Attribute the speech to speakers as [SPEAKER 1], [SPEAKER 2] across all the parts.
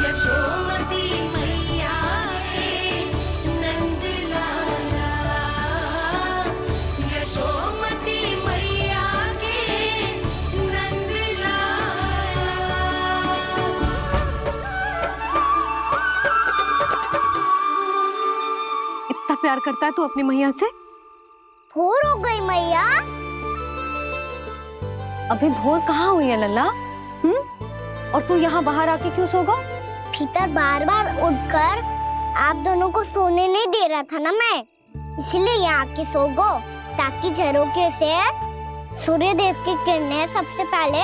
[SPEAKER 1] यशोमती मैया के नंद लाला, यशोमती मैया के नंद लाला।
[SPEAKER 2] इतना प्यार करता है तू अपनी मैया से?
[SPEAKER 3] भोर हो गई मैया।
[SPEAKER 2] अभी भोर कहाँ हुई है लल्ला? और तू यहाँ बाहर आके क्यों सो गया?
[SPEAKER 3] भीतर बार बार उठकर आप दोनों को सोने नहीं दे रहा था ना मैं, इसलिए यहाँ आके सो गो, ताकि झरोखे से सूर्य देव की किरणें सबसे पहले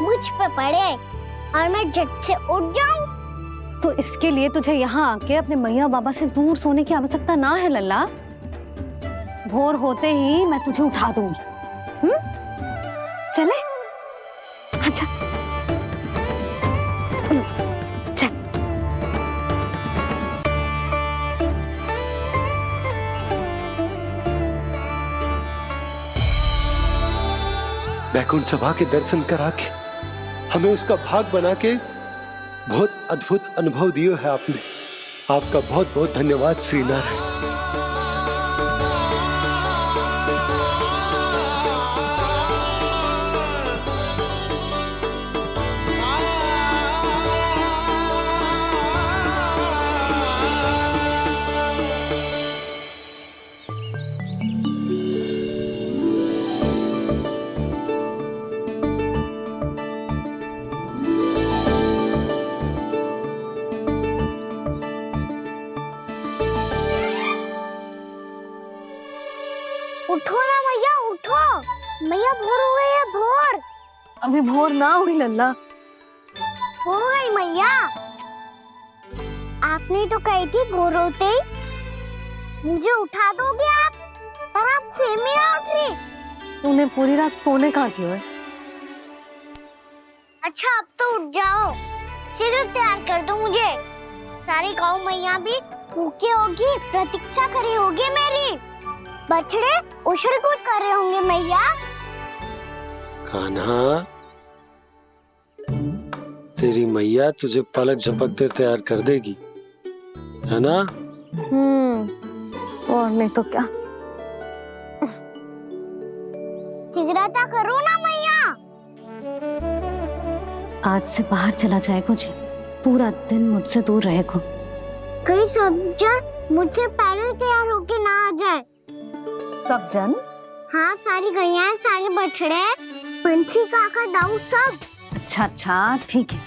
[SPEAKER 3] मुझ पे पड़े और मैं झट से उठ जाऊं।
[SPEAKER 2] तो इसके लिए तुझे यहाँ आके अपने मैया बाबा से दूर सोने की आवश्यकता ना है लल्ला। भोर होते ही मैं तुझे उठा दूंगी। चले? अच्छा चल।
[SPEAKER 4] वैकुंठ सभा के दर्शन करा के हमें उसका भाग बना के बहुत अद्भुत अनुभव दियो है आपने। आपका बहुत बहुत धन्यवाद श्रीनारायण।
[SPEAKER 3] उठो ना मैया, उठो। मैया भोर हो गई है, भोर।
[SPEAKER 2] अभी भोर ना हुई लल्ला।
[SPEAKER 3] हो गई मैया। आपने तो कही थी भोर होते ही मुझे उठा दोगे आप, पर आप सेम ही ना उठ रही।
[SPEAKER 2] तूने पूरी रात सोने कहाँ क्यों है?
[SPEAKER 3] अच्छा अब तो उठ जाओ, शीघ्र तैयार कर दो मुझे। सारी गाँव मैया भी भूखी होगी, प्रतीक्षा करी होगी मेरी। बछड़े उछल कूद कर रहे होंगे मैया।
[SPEAKER 4] कान्हा, तेरी मैया तुझे पलक झपकते तैयार कर देगी, है ना?
[SPEAKER 2] और नहीं तो क्या।
[SPEAKER 3] शीघ्रता करो ना मैया।
[SPEAKER 2] आज से बाहर चला जाएगा जी, पूरा दिन मुझसे दूर रहेगा।
[SPEAKER 3] कहीं सब जन मुझसे पहले तैयार होके ना आ जाए।
[SPEAKER 2] सब जन?
[SPEAKER 3] हाँ, सारी गैया, सारे बछड़े, पंछी, काका, दाऊ सब।
[SPEAKER 2] अच्छा अच्छा ठीक है,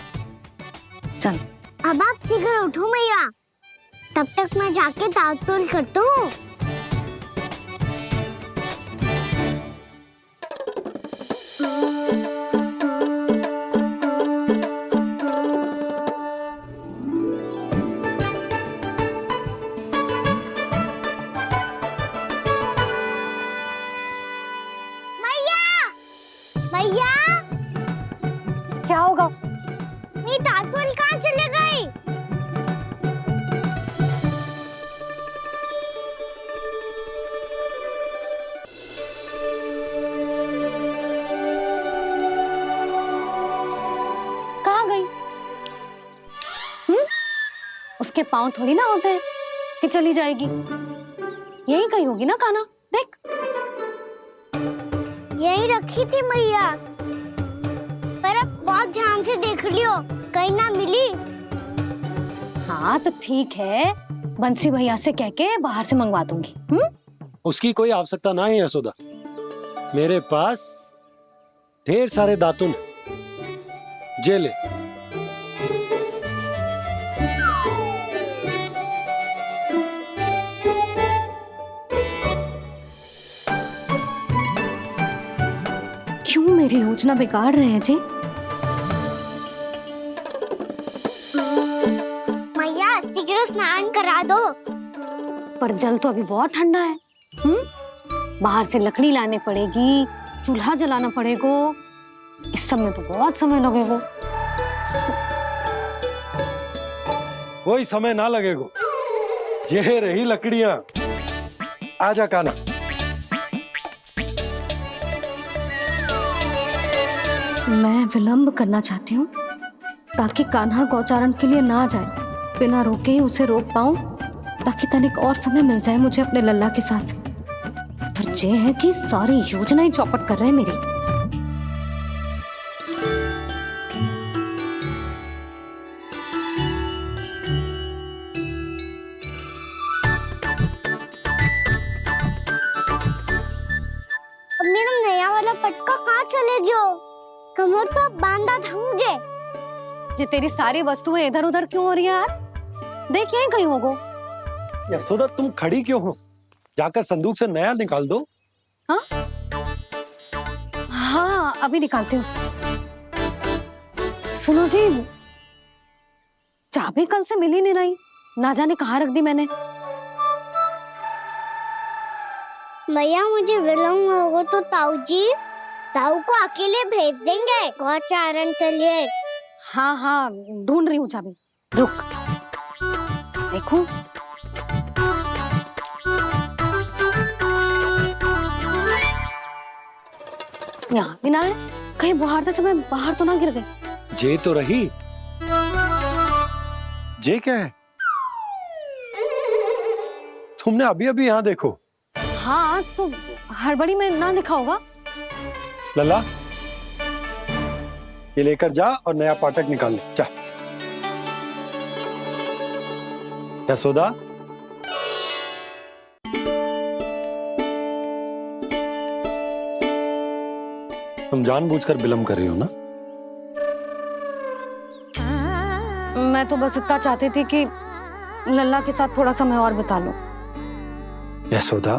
[SPEAKER 2] चल।
[SPEAKER 3] अब आप शीघ्र उठो मैया, तब तक मैं जाके दांत तोल करता हूँ। मैया,
[SPEAKER 2] क्या होगा?
[SPEAKER 3] मेरी दातुल कहाँ चले गई?
[SPEAKER 2] कहाँ गई? उसके पाँव थोड़ी ना होते हैं कि चली जाएगी। यही कहीं होगी ना कान्हा, देख।
[SPEAKER 3] यही रखी थी मैया, पर अब बहुत ध्यान से देख लियो, कहीं ना मिली।
[SPEAKER 2] हाँ तो ठीक है, बंसी भैया से कह के बाहर से मंगवा दूंगी।
[SPEAKER 4] उसकी कोई आवश्यकता ना है यशोदा, मेरे पास ढेर सारे दातुन, जे ले।
[SPEAKER 2] क्यों मेरी योजना बिगाड़ रहे हैं जी?
[SPEAKER 3] मैया शीघ्र स्नान करा दो।
[SPEAKER 2] पर जल तो अभी बहुत ठंडा है। बाहर से लकड़ी लाने पड़ेगी, चूल्हा जलाना पड़ेगा। इस सब में तो बहुत समय लगेगा।
[SPEAKER 4] कोई समय ना लगेगा, ये रही लकड़ियां। आजा कान्हा।
[SPEAKER 2] मैं विलंब करना चाहती हूँ ताकि कान्हा गौचारण के लिए ना जाए, बिना रोके ही उसे रोक पाऊं, ताकि तनिक और समय मिल जाए मुझे अपने लल्ला के साथ। पर ये है कि सारी योजना ही चौपट कर रहे हैं मेरी।
[SPEAKER 3] अब मेरा नया वाला पटका कहाँ चले गयो? कमर पर बांधा था मुझे।
[SPEAKER 2] ये तेरी सारी वस्तुएं इधर उधर क्यों हो रही है आज? देख यहीं कहीं होगो।
[SPEAKER 4] यशोदा तुम खड़ी क्यों हो? जाकर संदूक से नया निकाल दो।
[SPEAKER 2] हाँ हाँ, अभी निकालती हूँ। सुनो जी, चाबी कल से मिल ही नहीं रही, ना जाने कहाँ रख दी मैंने।
[SPEAKER 3] भैया मुझे विलम्ब होगा तो ताऊ को अकेले भेज देंगे गौचारण के लिए।
[SPEAKER 2] हाँ हाँ, ढूंढ रही हूँ चाबी, रुक। देखूं। यहाँ भी ना है, कहीं बुहारते समय बाहर तो ना गिर गई।
[SPEAKER 4] जे तो रही। जे क्या है? तुमने अभी अभी यहाँ देखो।
[SPEAKER 2] हाँ तो हड़बड़ी में ना दिखा होगा।
[SPEAKER 4] लल्ला, ये लेकर जा और नया पाठक निकाल ले, जा। यशोदा, तुम जानबूझकर विलंब कर रही हो ना?
[SPEAKER 2] मैं तो बस इतना चाहती थी कि लल्ला के साथ थोड़ा समय और बिता लो।
[SPEAKER 4] यशोदा,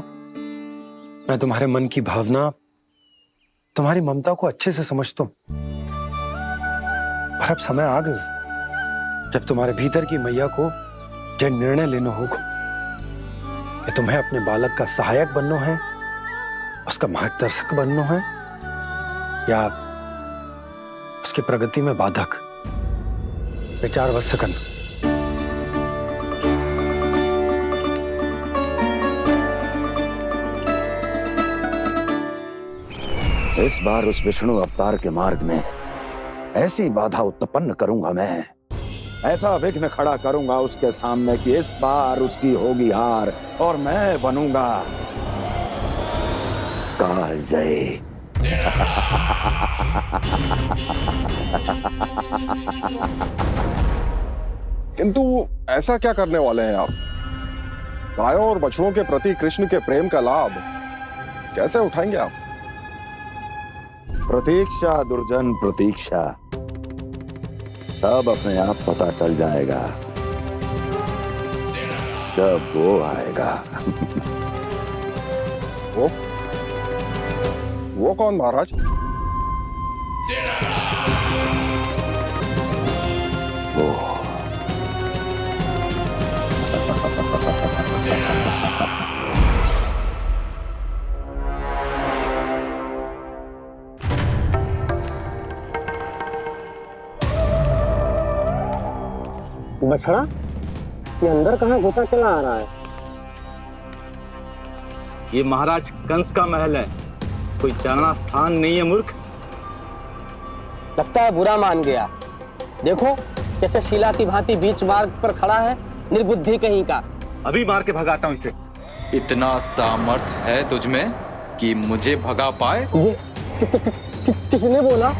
[SPEAKER 4] मैं तुम्हारे मन की भावना, तुम्हारी ममता को अच्छे से समझता हूं। पर अब समय आ गया जब तुम्हारे भीतर की मैया को जो निर्णय लेना होगा कि तुम्हें अपने बालक का सहायक बनना है, उसका मार्गदर्शक बनना है, या उसकी प्रगति में बाधक। विचार अवश्य करना।
[SPEAKER 5] इस बार उस विष्णु अवतार के मार्ग में ऐसी बाधा उत्पन्न करूंगा मैं, ऐसा विघ्न खड़ा करूंगा उसके सामने कि इस बार उसकी होगी हार और मैं बनूंगा कालजयी।
[SPEAKER 6] किंतु ऐसा क्या करने वाले हैं आप? गायों और बछड़ों के प्रति कृष्ण के प्रेम का लाभ कैसे उठाएंगे आप?
[SPEAKER 5] प्रतीक्षा दुर्जन प्रतीक्षा, सब अपने आप पता चल जाएगा जब वो आएगा।
[SPEAKER 6] वो कौन महाराज?
[SPEAKER 5] वो
[SPEAKER 7] बछड़ा, ये अंदर कहाँ घुसा चला आ रहा है?
[SPEAKER 8] ये महाराज कंस का महल है, कोई जाना स्थान नहीं है मूर्ख।
[SPEAKER 7] लगता है बुरा मान गया। देखो कैसे शिला की भांति बीच मार्ग पर खड़ा है, निर्बुद्धि कहीं का।
[SPEAKER 8] अभी मार के भगाता हूँ इसे।
[SPEAKER 9] इतना सामर्थ है तुझमें कि मुझे भगा पाए?
[SPEAKER 7] ये किसने बोला?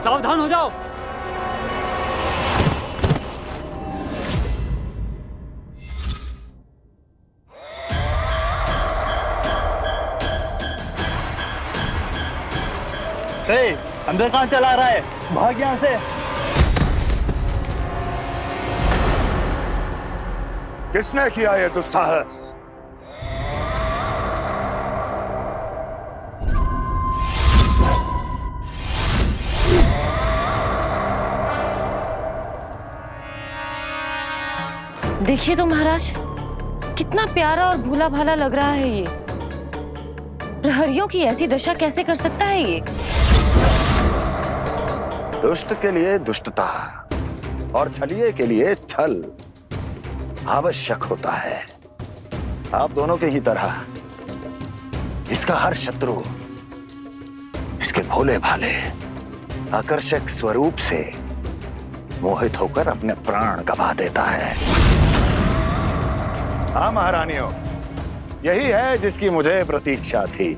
[SPEAKER 10] सावधान हो जाओ।
[SPEAKER 8] अंदर कहाँ चला रहा है? भाग यहाँ से।
[SPEAKER 6] किसने किया ये दुस्साहस?
[SPEAKER 11] देखिए तो महाराज,
[SPEAKER 2] कितना प्यारा और भूला भाला लग रहा है ये। प्रहरियों की ऐसी दशा कैसे कर सकता है ये?
[SPEAKER 5] दुष्ट के लिए दुष्टता और छलिए के लिए छल आवश्यक होता है। आप दोनों के ही तरह इसका हर शत्रु इसके भोले भाले आकर्षक स्वरूप से मोहित होकर अपने प्राण गवा देता है। हाँ महारानियों, यही है जिसकी मुझे प्रतीक्षा थी।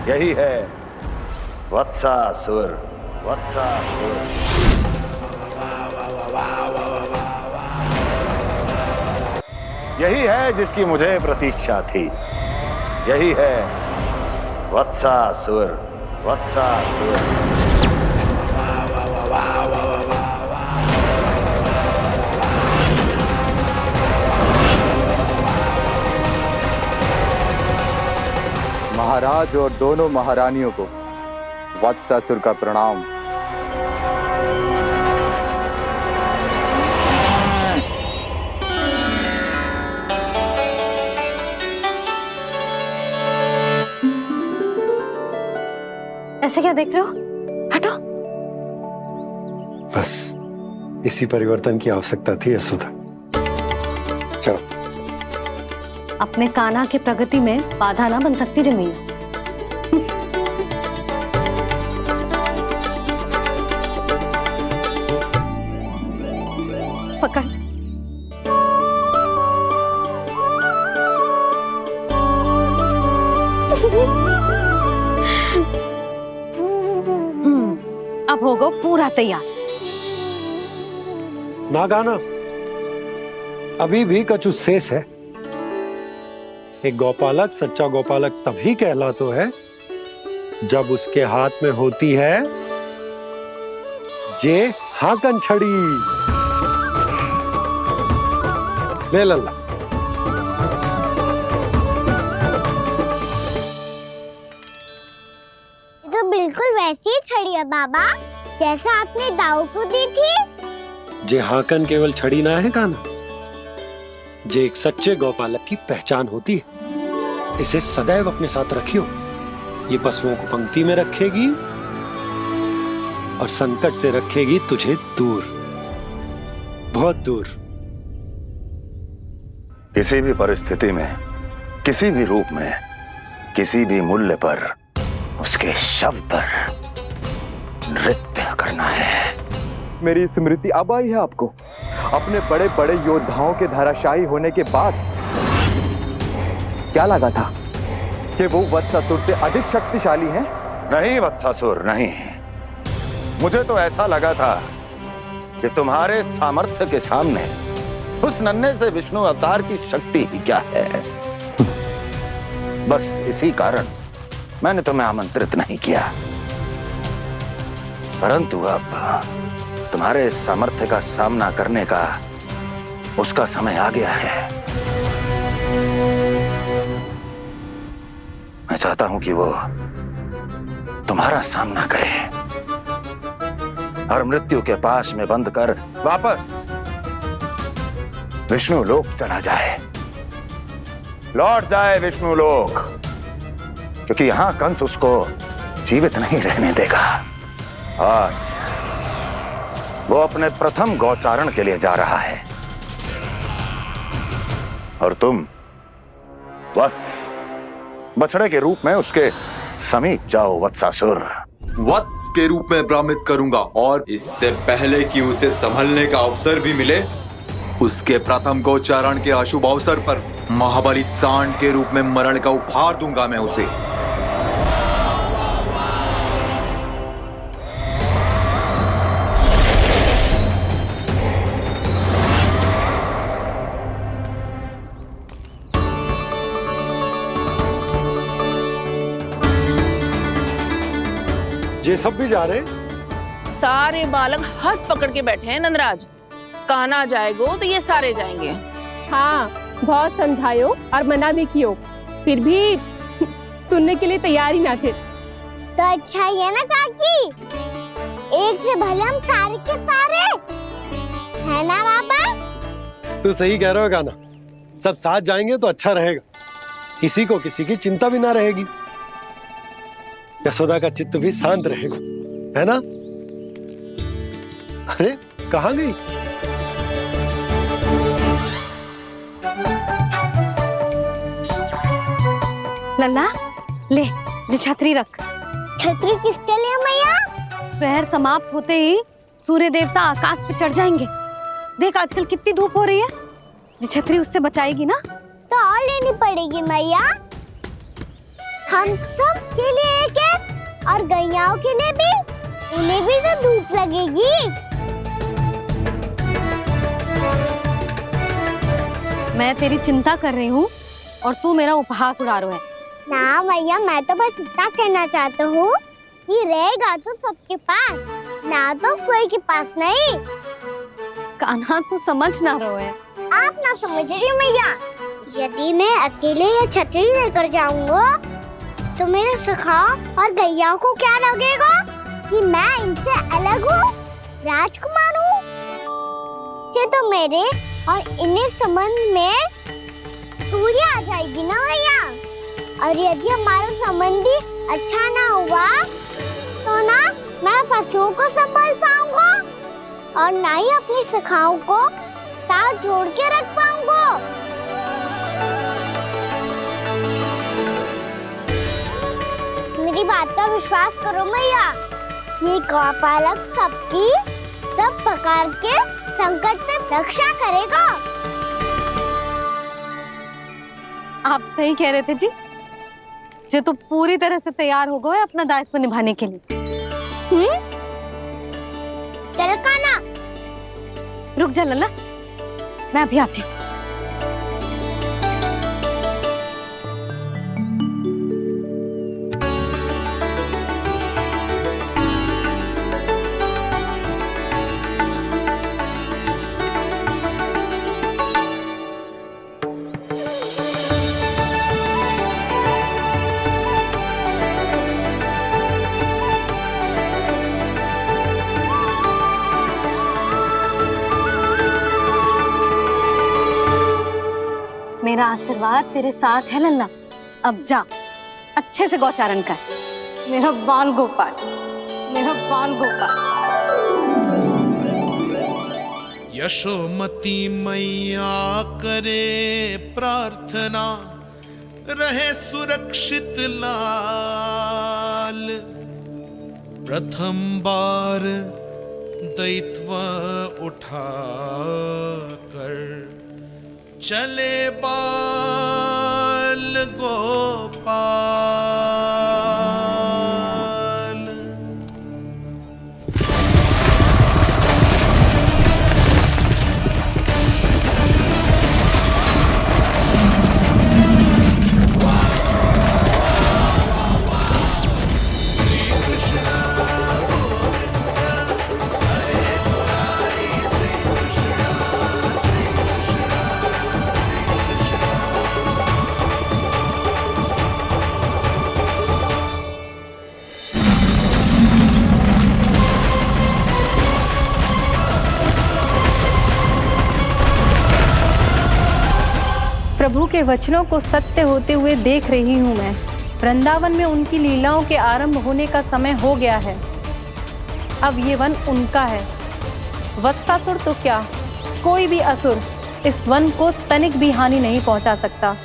[SPEAKER 5] यही है वत्सासुर। वत्सासुर यही है जिसकी मुझे प्रतीक्षा थी। यही है वत्सासुर। वत्सासुर
[SPEAKER 9] महाराज और दोनों महारानियों को वत्सासुर का प्रणाम।
[SPEAKER 2] ऐसे क्या देख रहे हो? हटो।
[SPEAKER 4] बस इसी परिवर्तन की आवश्यकता थी यशोदा। चलो।
[SPEAKER 2] अपने कान्हा की प्रगति में बाधा ना बन सकती जमीन। पकड़। अब होगा पूरा तैयार।
[SPEAKER 4] ना गाना, अभी भी कछु शेष है। एक गौपालक सच्चा गौपालक तभी कहलाता है जब उसके हाथ में होती है जे हाकन छड़ी। ले लल्ला।
[SPEAKER 3] ये तो बिल्कुल वैसी ही छड़ी है बाबा जैसा आपने दाऊ को दी थी।
[SPEAKER 4] जे हाकन केवल छड़ी ना है काना, जे एक सच्चे गौपालक की पहचान होती है। इसे सदैव अपने साथ रखियो। ये पशुओं को पंक्ति में रखेगी और संकट से रखेगी तुझे दूर, बहुत दूर।
[SPEAKER 5] किसी भी परिस्थिति में, किसी भी रूप में, किसी भी मूल्य पर उसके शव पर नृत्य करना है।
[SPEAKER 9] मेरी स्मृति अब आई है आपको अपने बड़े बड़े योद्धाओं के धराशायी होने के बाद। क्या लगा था कि वो वत्सासुर से अधिक शक्तिशाली हैं?
[SPEAKER 5] नहीं वत्सासुर, नहीं। मुझे तो ऐसा लगा था कि तुम्हारे सामर्थ्य के सामने उस नन्हे से विष्णु अवतार की शक्ति ही क्या है। बस इसी कारण मैंने तुम्हें आमंत्रित नहीं किया। परंतु अब तुम्हारे सामर्थ्य का सामना करने का उसका समय आ गया है। मैं चाहता हूं कि वो तुम्हारा सामना करे और मृत्यु के पाश में बंद कर वापस विष्णु लोक चला जाए, लौट जाए विष्णु लोक, क्योंकि यहां कंस उसको जीवित नहीं रहने देगा। आज वो अपने प्रथम गौचारण के लिए जा रहा है और तुम वत्स बछड़े के रूप में उसके समीप जाओ। वत्सासुर
[SPEAKER 9] वत्स के रूप में भ्रमित करूंगा और इससे पहले कि उसे संभलने का अवसर भी मिले, उसके प्रथम गोचारण के अशुभ अवसर पर महाबली सांड के रूप में मरण का उपहार दूंगा मैं उसे।
[SPEAKER 4] ये सब भी जा रहे?
[SPEAKER 11] सारे बालक हाथ पकड़ के बैठे हैं नंदराज। कान्हा जाएगो तो ये सारे जाएंगे।
[SPEAKER 12] हाँ, बहुत समझायो और मना भी कियो, फिर भी सुनने के लिए तैयार ही ना थे।
[SPEAKER 3] तो अच्छा ही है ना काकी, एक से भले हम सारे के सारे है ना बाबा।
[SPEAKER 4] तू सही कह रहा हो गाना, सब साथ जाएंगे तो अच्छा रहेगा, किसी को किसी की चिंता भी ना रहेगी, यशोदा का चित्त भी शांत रहेगा, है ना? अरे कहाँ गई?
[SPEAKER 2] लल्ला ले, जो छतरी रख।
[SPEAKER 3] छतरी किसके लिए मैया?
[SPEAKER 2] प्रहर समाप्त होते ही सूर्य देवता आकाश पे चढ़ जाएंगे। देख आजकल कितनी धूप हो रही है, जो छतरी उससे बचाएगी ना।
[SPEAKER 3] तो और लेनी पड़ेगी मैया, हम सब के लिए एक एक, और गैयाओं के लिए भी, उन्हें भी तो धूप लगेगी।
[SPEAKER 2] मैं तेरी चिंता कर रही हूँ और तू मेरा उपहास उड़ा रहा है।
[SPEAKER 3] ना मैया, मैं तो बस इतना कहना चाहता हूँ कि रहेगा तो सबके पास, ना तो कोई के पास नहीं।
[SPEAKER 2] कान्हा तू समझ ना रहो है।
[SPEAKER 3] आप ना समझ रही मैया, यदि मैं अकेले ये छतरी लेकर जाऊंगा तो मेरे सखा और गैया को क्या लगेगा कि मैं इनसे अलग हूँ, राजकुमार हूँ। ये तो मेरे और इन्हें संबंध में दूरी आ जाएगी ना भैया। और यदि हमारा संबंध ही अच्छा ना हुआ तो ना मैं पशुओं को संभाल पाऊंगा और ना ही अपनी सखाओं को साथ जोड़ के रख पाऊंगा। मेरी बात का विश्वास करो मैया, ये गौपालक सबकी सब प्रकार के संकट से रक्षा करेगा।
[SPEAKER 2] आप सही कह रहे थे जी, जो तो पूरी तरह से तैयार हो गए अपना दायित्व निभाने के लिए।
[SPEAKER 3] चल कान्हा,
[SPEAKER 2] रुक जा लल्ला, मैं अभी आती हूँ। मेरा आशीर्वाद तेरे साथ है लल्ला। अब जा, अच्छे से गौचारण कर। मेरा बाल गोपाल, मेरा बाल गोपाल।
[SPEAKER 13] यशोमती मैया करे प्रार्थना, रहे सुरक्षित लाल। प्रथम बार दैत्व उठा कर चले बाल गोपाल।
[SPEAKER 12] प्रभु के वचनों को सत्य होते हुए देख रही हूँ मैं। वृंदावन में उनकी लीलाओं के आरंभ होने का समय हो गया है। अब ये वन उनका है। वत्सासुर तो क्या, कोई भी असुर इस वन को तनिक भी हानि नहीं पहुंचा सकता।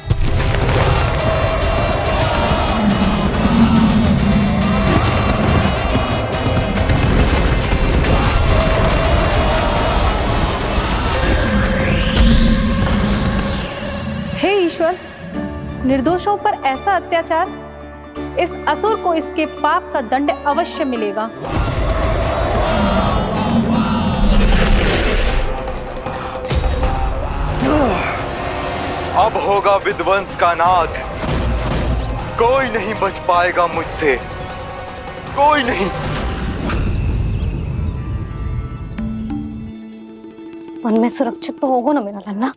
[SPEAKER 12] हे ईश्वर, निर्दोषों पर ऐसा अत्याचार, इस असुर को इसके पाप का दंड अवश्य मिलेगा।
[SPEAKER 9] अब होगा विध्वंस का नाद, कोई नहीं बच पाएगा मुझसे, कोई नहीं।
[SPEAKER 2] वन में सुरक्षित तो होगा ना मेरा लल्ला।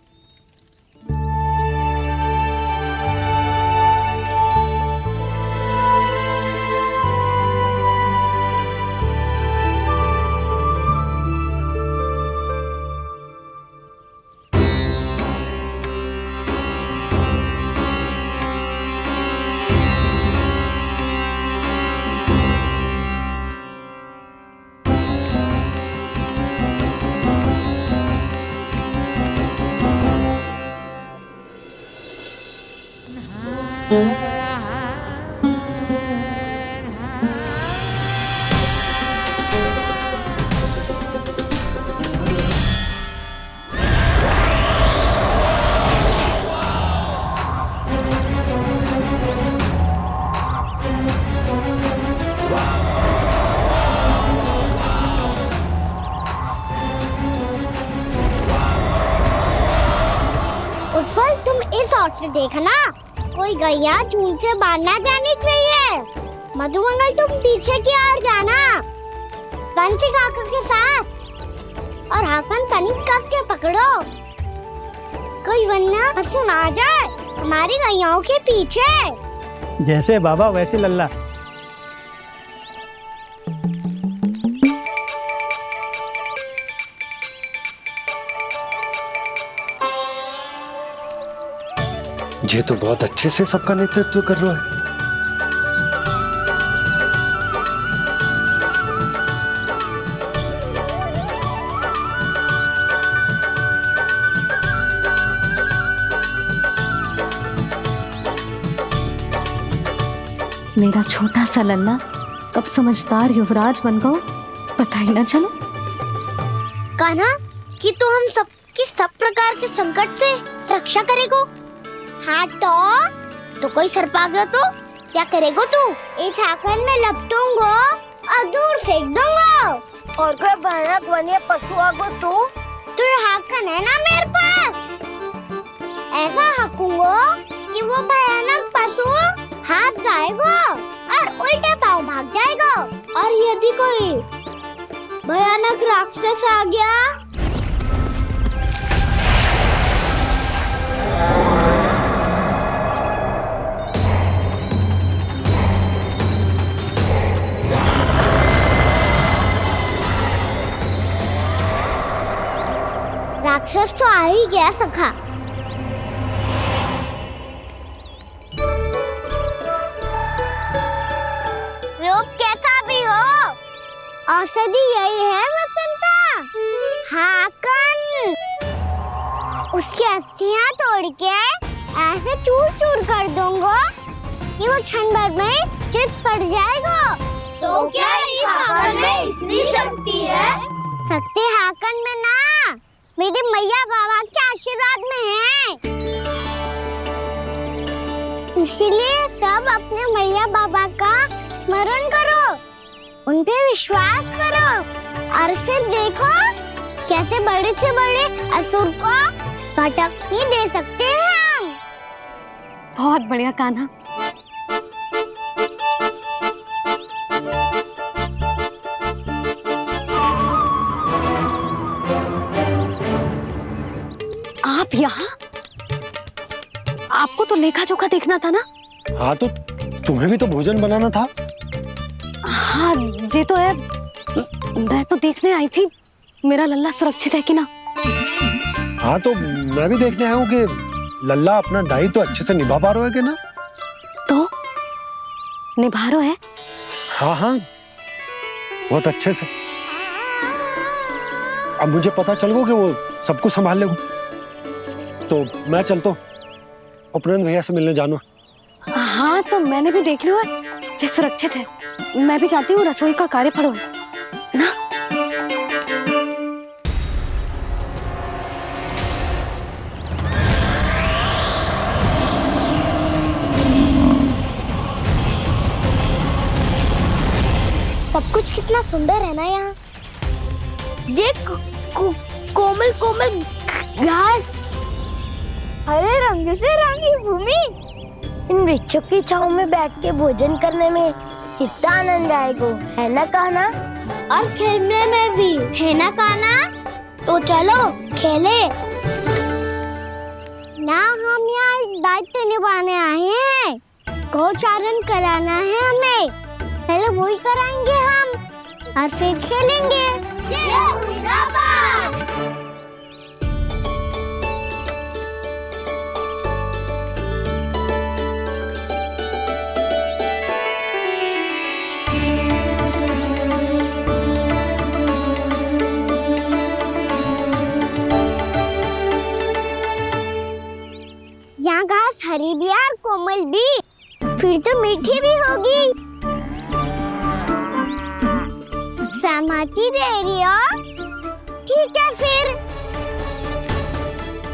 [SPEAKER 3] उत्पल, तुम इस ओर से देखना, कोई गैया झूठ से बाहर ना जानी चाहिए। मधुमंगल, तुम पीछे की ओर जाना, कंसी काका के साथ, और हाकन तनिक कस के पकड़ो, कोई वरना पशु ना जाए हमारी गैयाओं के पीछे।
[SPEAKER 10] जैसे बाबा वैसे लल्ला।
[SPEAKER 4] ये तो बहुत अच्छे से सबका नेतृत्व कर रहा है।
[SPEAKER 2] मेरा छोटा सा लल्ला कब समझदार युवराज बन गो पता ही ना चलो।
[SPEAKER 3] कान्हा, कि तू हम सबकी सब प्रकार के संकट से रक्षा करेगो। हाँ तो कोई सर्प आ गया तो क्या करेगो तू? इस हाकन में लपटूंगो और दूर फेंक दूंगा। और कोई भयानक वन्य पशु आगो तो ये हाकन है ना मेरे पास, ऐसा हाकूंगो कि वो भयानक पशु हाथ जाएगा और उल्टे पाँव भाग जाएगा। और यदि कोई भयानक राक्षस आ गया राक्षस तो आ ही गया सखा। रूप कैसा भी हो, औषधि यही है वसंता। हाकन उसकी अस्थियां तोड़ के ऐसे चूर चूर कर दूंगा कि वो क्षण भर में चित पड़ जाएगा। तो क्या इस हाकन में इतनी शक्ति है? शक्ति हाकन में ना, मेरे मैया बाबा के आशीर्वाद में है। इसीलिए सब अपने मैया बाबा का स्मरण करो, उन पे विश्वास करो और फिर देखो कैसे बड़े से बड़े असुर को भटकने दे सकते हैं हम।
[SPEAKER 2] बहुत बढ़िया कान्हा। आप यहाँ? आपको तो लेखा जोखा देखना था ना।
[SPEAKER 4] हाँ तो तुम्हें भी तो भोजन बनाना था।
[SPEAKER 2] हाँ ये तो है, मैं तो देखने आई थी मेरा लल्ला सुरक्षित है कि ना।
[SPEAKER 4] हाँ तो मैं भी देखने आया हूँ कि लल्ला अपना दायित्व तो अच्छे से निभा पा रहा है कि ना।
[SPEAKER 2] तो निभा रहा है?
[SPEAKER 4] हाँ हाँ बहुत अच्छे से। अब मुझे पता चल गया कि वो सबको संभाल लेगा, तो मैं चलता हूँ, उपनंद भैया से मिलने जाना।
[SPEAKER 2] हाँ तो मैंने भी देख लिया जो सुरक्षित है। मैं भी चाहती हूँ रसोई का कार्य पड़ो ना।
[SPEAKER 3] सब कुछ कितना सुंदर है ना यहाँ। देख कोमल कोमल घास, हरे रंग से रंगी भूमि, इन वृक्षों की छांव में बैठ के भोजन करने में कितना आनंद आएगा, है ना कान्हा? और खेलने में भी, है ना कान्हा? तो चलो खेले ना। हम यहाँ एक दायित्व निभाने आए हैं, गोचारण कराना है हमें। पहले वही कराएंगे हम और फिर खेलेंगे। यहाँ घास हरी भी और कोमल भी, फिर तो मीठी भी होगी। सहमति दे रही हो? ठीक है फिर।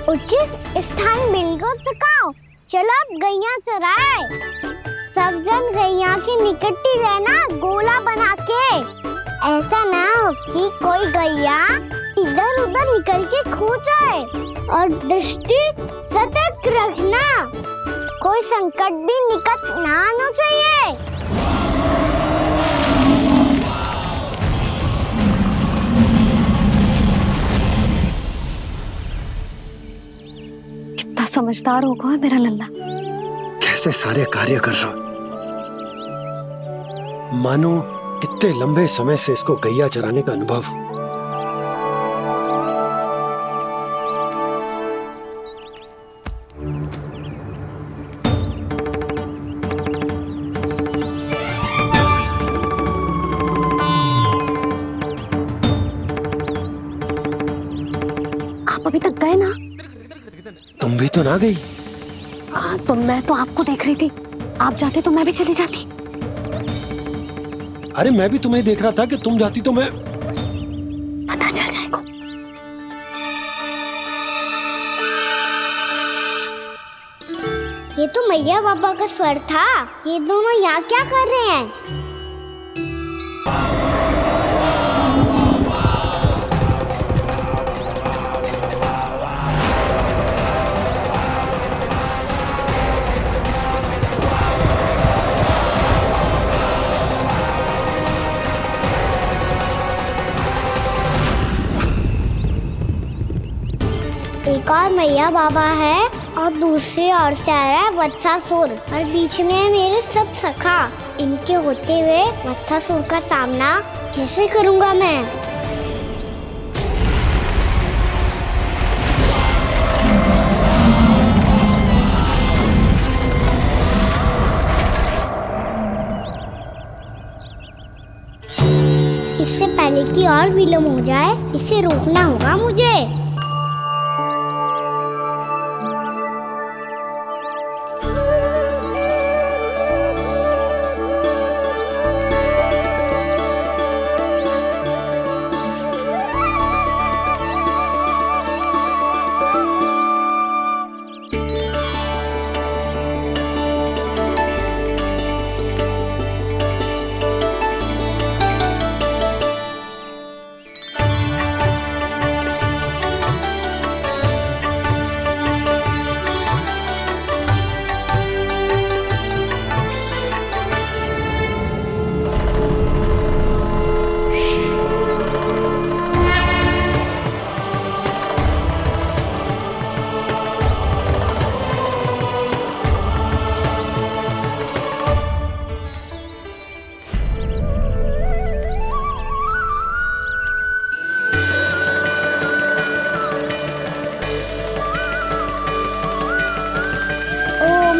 [SPEAKER 3] उचित स्थान बिल्कुल सुखाओ। चलो अब गैया चराए। सब जन गैया के निकट ही रहना, गोला बना के। ऐसा ना हो कि कोई गैया इधर उधर निकल के खो जाए। और दृष्टि सतर्क रखना, कोई संकट भी निकट ना आना चाहिए।
[SPEAKER 2] कितना समझदार होगा मेरा लल्ला।
[SPEAKER 4] कैसे सारे कार्य कर रहा, मानो कितने लंबे समय से इसको गैया चराने का अनुभव हो।
[SPEAKER 2] आप अभी तक गए ना?
[SPEAKER 4] तुम भी तो ना गई।
[SPEAKER 2] तो मैं तो आपको देख रही थी, आप जाते तो मैं भी चली जाती।
[SPEAKER 4] अरे मैं भी तुम्हें देख रहा था कि तुम जाती तो मैं।
[SPEAKER 2] पता चल जाएगा।
[SPEAKER 3] ये तो मैया बाबा का स्वर था। ये दोनों यहाँ क्या कर रहे हैं? एक और मैया बाबा है और दूसरी ओर से आ रहा है वत्सासुर, और बीच में है मेरे सब सखा। इनके होते हुए वत्सासुर का सामना कैसे करूंगा मैं? इससे पहले कि और विलम्ब हो जाए, इसे रोकना होगा मुझे।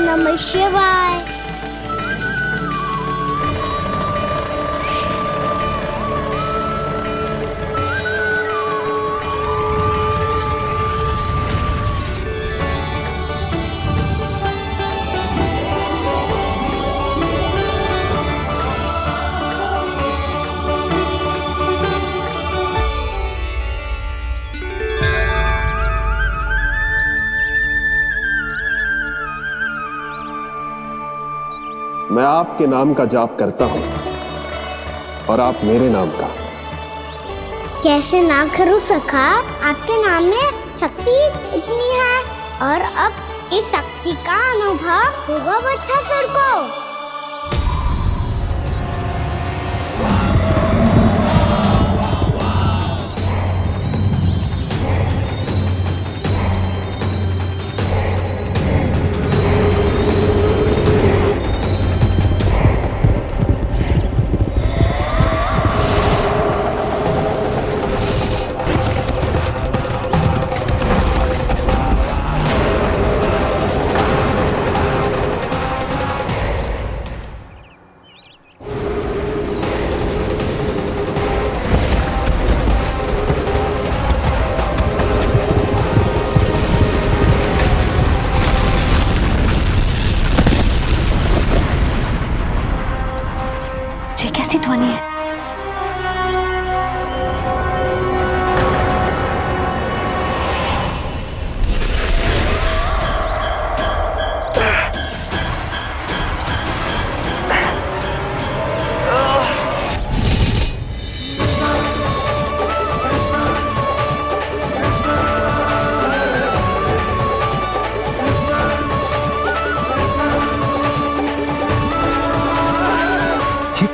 [SPEAKER 3] नमः शिवाय।
[SPEAKER 6] मैं आपके नाम का जाप करता हूं और आप मेरे नाम का।
[SPEAKER 3] कैसे ना करूं सखा, आपके नाम में शक्ति इतनी है, और अब इस शक्ति का अनुभव होगा वत्सासुर को।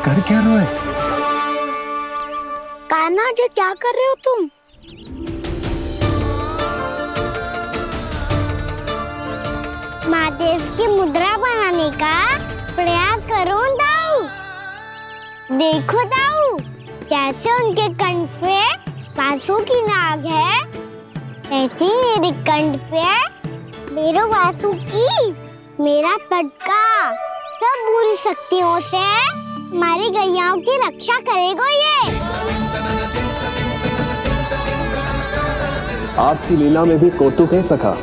[SPEAKER 4] कर क्या रहे हो?
[SPEAKER 3] कान्हा जी क्या कर रहे हो तुम? महादेव की मुद्रा बनाने का प्रयास करो दाऊ। देखो दाऊ, जैसे उनके कंठ पे बांसुरी की नाग है, ऐसे ही मेरे कंठ पे मेरो बांसुरी, मेरा पटका सब बुरी शक्तियों से हमारी गैयाओं की रक्षा करेगा ये।
[SPEAKER 14] आपकी लीला में भी कौतुक है सखा,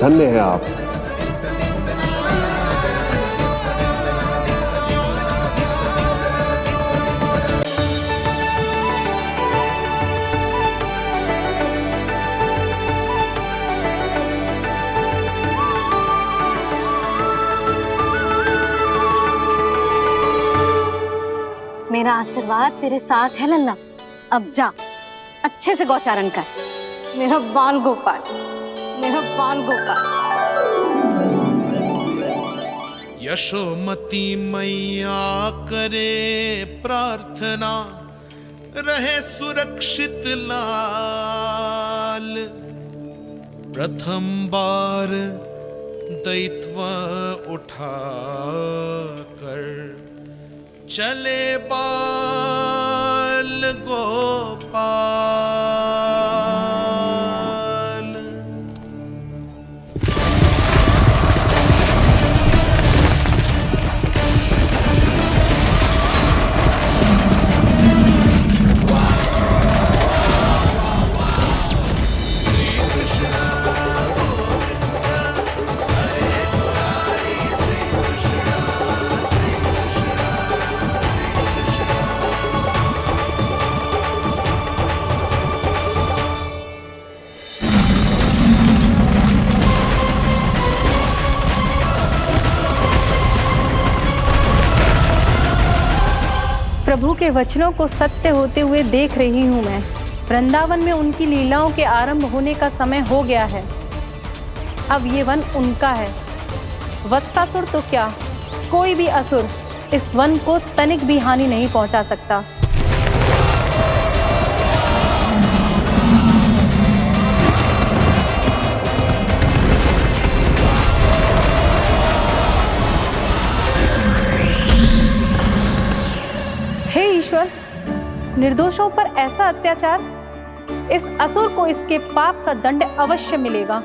[SPEAKER 14] धन्य है आप।
[SPEAKER 2] मेरा आशीर्वाद तेरे साथ है लल्ला। अब जा, अच्छे से गौचारण कर। मेरा बाल गोपाल, मेरा बाल गोपाल।
[SPEAKER 13] यशोमती मैया करे प्रार्थना, रहे सुरक्षित लाल। प्रथम बार दैत्व उठा कर चले बाल गोपाल।
[SPEAKER 12] प्रभु के वचनों को सत्य होते हुए देख रही हूँ मैं। वृंदावन में उनकी लीलाओं के आरंभ होने का समय हो गया है। अब ये वन उनका है। वत्सासुर तो क्या, कोई भी असुर इस वन को तनिक भी हानि नहीं पहुंचा सकता। हे ईश्वर, निर्दोषों पर ऐसा अत्याचार, इस असुर को इसके पाप का दंड अवश्य मिलेगा।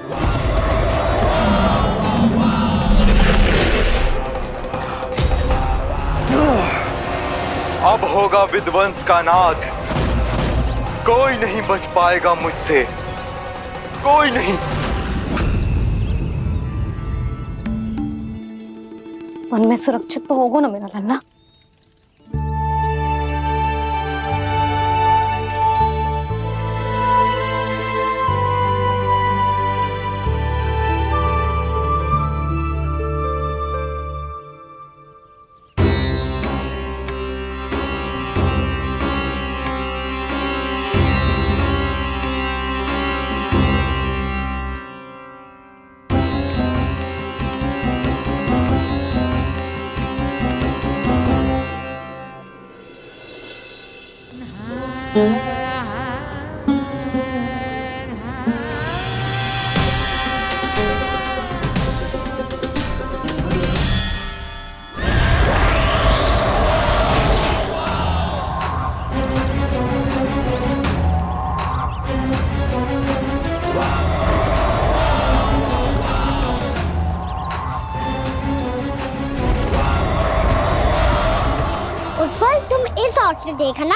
[SPEAKER 9] अब होगा विध्वंस का नाद। कोई नहीं बच पाएगा मुझसे, कोई नहीं।
[SPEAKER 2] वन में सुरक्षित तो होगा ना मेरा लल्ला?
[SPEAKER 3] उत्पल, तुम इस ओर से देखना,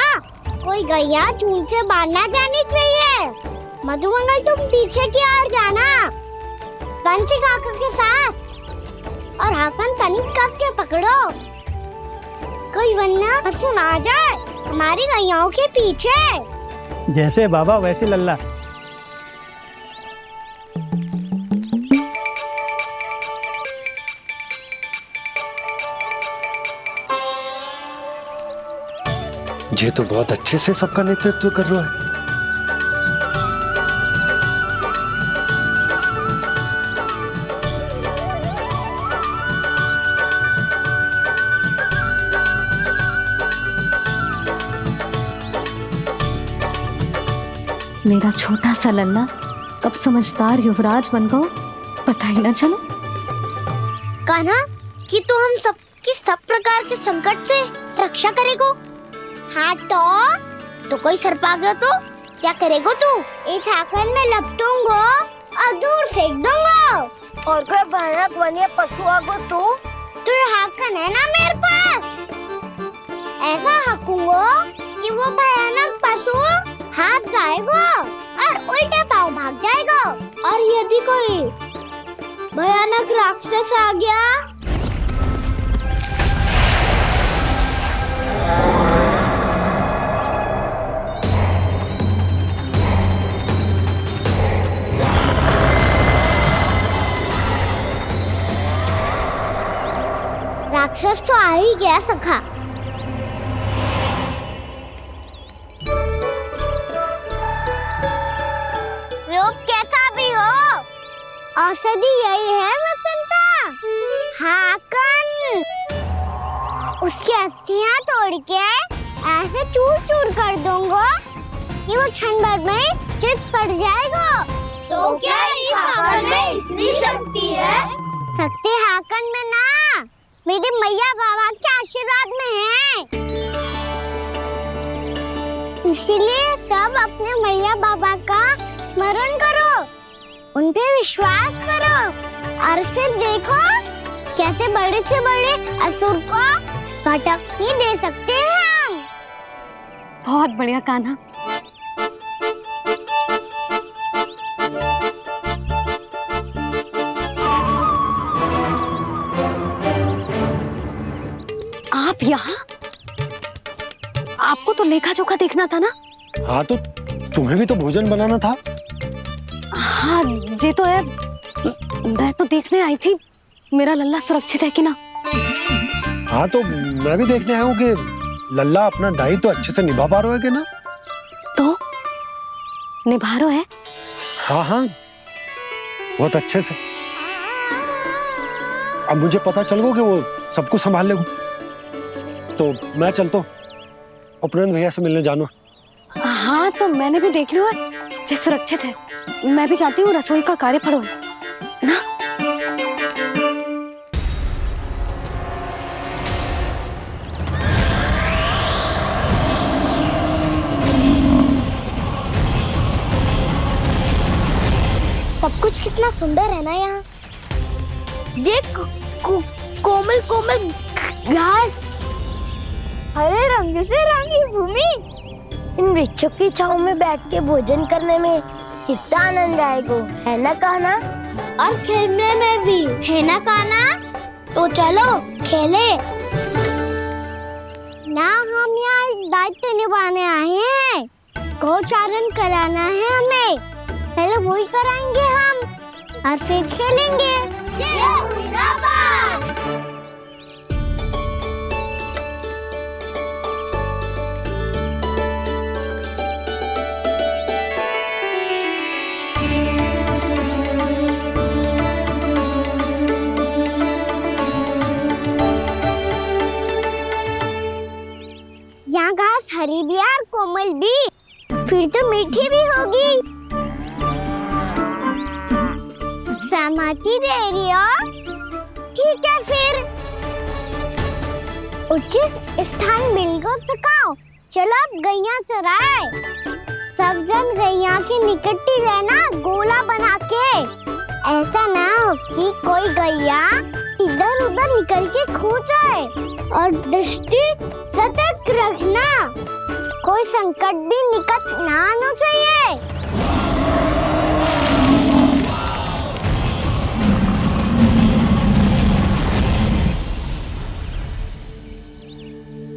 [SPEAKER 3] कोई गैया चून से बाहर ना जानी चाहिए। मधुमंगल, तुम पीछे की ओर जाना, कंसी काका के साथ। और हाकन तनिक कस के पकड़ो, कोई वरना पशु ना आ जाए हमारी गैयाओं के पीछे।
[SPEAKER 10] जैसे बाबा वैसे लल्ला।
[SPEAKER 4] ये तो बहुत अच्छे से सबका नेतृत्व कर रहा है।
[SPEAKER 2] मेरा छोटा सा लल्ला कब समझदार युवराज बन गो पता ही ना चलो।
[SPEAKER 3] कान्हा कि तू हम सबकी सब प्रकार के संकट से रक्षा करेगो। हाँ तो कोई सर्प आ गया तो क्या करेगो तू? इस हाकन में लपटूंगो और दूर फेंक दूंगा। और कोई भयानक वन्य पशु आगो तो ये हाकन है ना मेरे पास, ऐसा हाकूंगो कि वो भयानक पशु हाथ जाएगा और उल्टे पाँव भाग जाएगा। और यदि कोई भयानक राक्षस आ गया राक्षस तो आ ही गया सखा। रूप कैसा भी हो औषधि यही है वसंता। हाकन उसकी अस्थियां तोड़ के ऐसे चूर चूर कर दूंगा कि वो क्षण भर में चित पड़ जाएगा। तो क्या इस हाकन में इतनी शक्ति है? शक्ति हाकन में ना मेरे मैया बाबा के आशीर्वाद में है। इसीलिए सब अपने मैया बाबा का स्मरण करो, उन पे विश्वास करो और फिर देखो कैसे बड़े से बड़े असुर को भटकने दे सकते हैं हम।
[SPEAKER 2] बहुत बढ़िया कान्हा। आप यहाँ? आपको तो लेखा जोखा देखना था ना?
[SPEAKER 4] हाँ तो तुम्हें भी तो भोजन बनाना था।
[SPEAKER 2] हाँ ये तो है, मैं तो देखने आई थी मेरा लल्ला सुरक्षित है कि ना।
[SPEAKER 4] हाँ तो मैं भी देखने आया हूँ कि लल्ला अपना दायित्व तो अच्छे से निभा पा रहा है कि ना।
[SPEAKER 2] तो निभा रहा है?
[SPEAKER 4] हाँ हाँ बहुत अच्छे से। अब मुझे पता चल गया कि वो सब कुछ संभाल लेगा। तो मैं चलता हूँ, उपनंद भैया से मिलने जानो।
[SPEAKER 2] हाँ तो मैंने भी देख लिया जो सुरक्षित है। मैं भी चाहती हूँ रसोई का कार्य पड़ो ना।
[SPEAKER 3] सब कुछ कितना सुंदर है ना यहाँ। देख कोमल कोमल घास, हरे रंग से रंगी भूमि। इन वृक्षों की छांव में बैठ के भोजन करने में कितना आनंद आएगा, है ना कान्हा? और खेलने में भी, है ना कान्हा? तो चलो खेले ना। हम यहाँ एक दायित्व निभाने आए हैं, गोचारण कराना है हमें। पहले वही कराएंगे हम और फिर खेलेंगे। ये हुई ना बात। यहाँ घास हरी भी और कोमल भी, फिर तो मीठी भी होगी। सहमति दे रही हो? ठीक है फिर उचित स्थान बिल्कुल सुखाओ। चलो अब गैया चराए। सब जन गैया के निकट ही रहना, गोला बना के। ऐसा ना हो कि कोई गैया इधर उधर निकल के खो जाए। और दृष्टि सतर्क रखना, कोई संकट भी निकट ना आना चाहिए।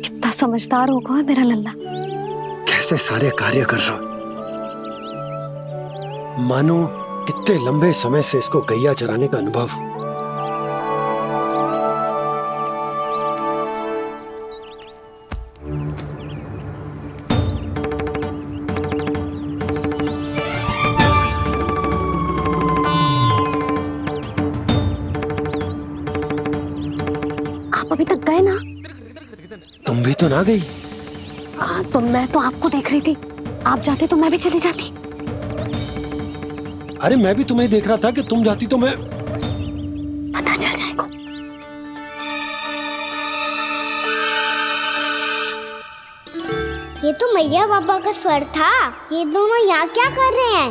[SPEAKER 2] कितना समझदार होगा है मेरा लल्ला।
[SPEAKER 4] कैसे सारे कार्य कर रहा, मानो कितने लंबे समय से इसको गैया चराने का अनुभव हो।
[SPEAKER 2] आप अभी तक गए ना?
[SPEAKER 4] तुम भी तो ना गई।
[SPEAKER 2] तो मैं तो आपको देख रही थी, आप जाते तो मैं भी चली जाती।
[SPEAKER 4] अरे मैं भी तुम्हें देख रहा था कि तुम जाती तो मैं
[SPEAKER 2] पता चल जाएगा।
[SPEAKER 3] ये तो मैया बाबा का स्वर था। ये दोनों यहाँ क्या कर रहे हैं?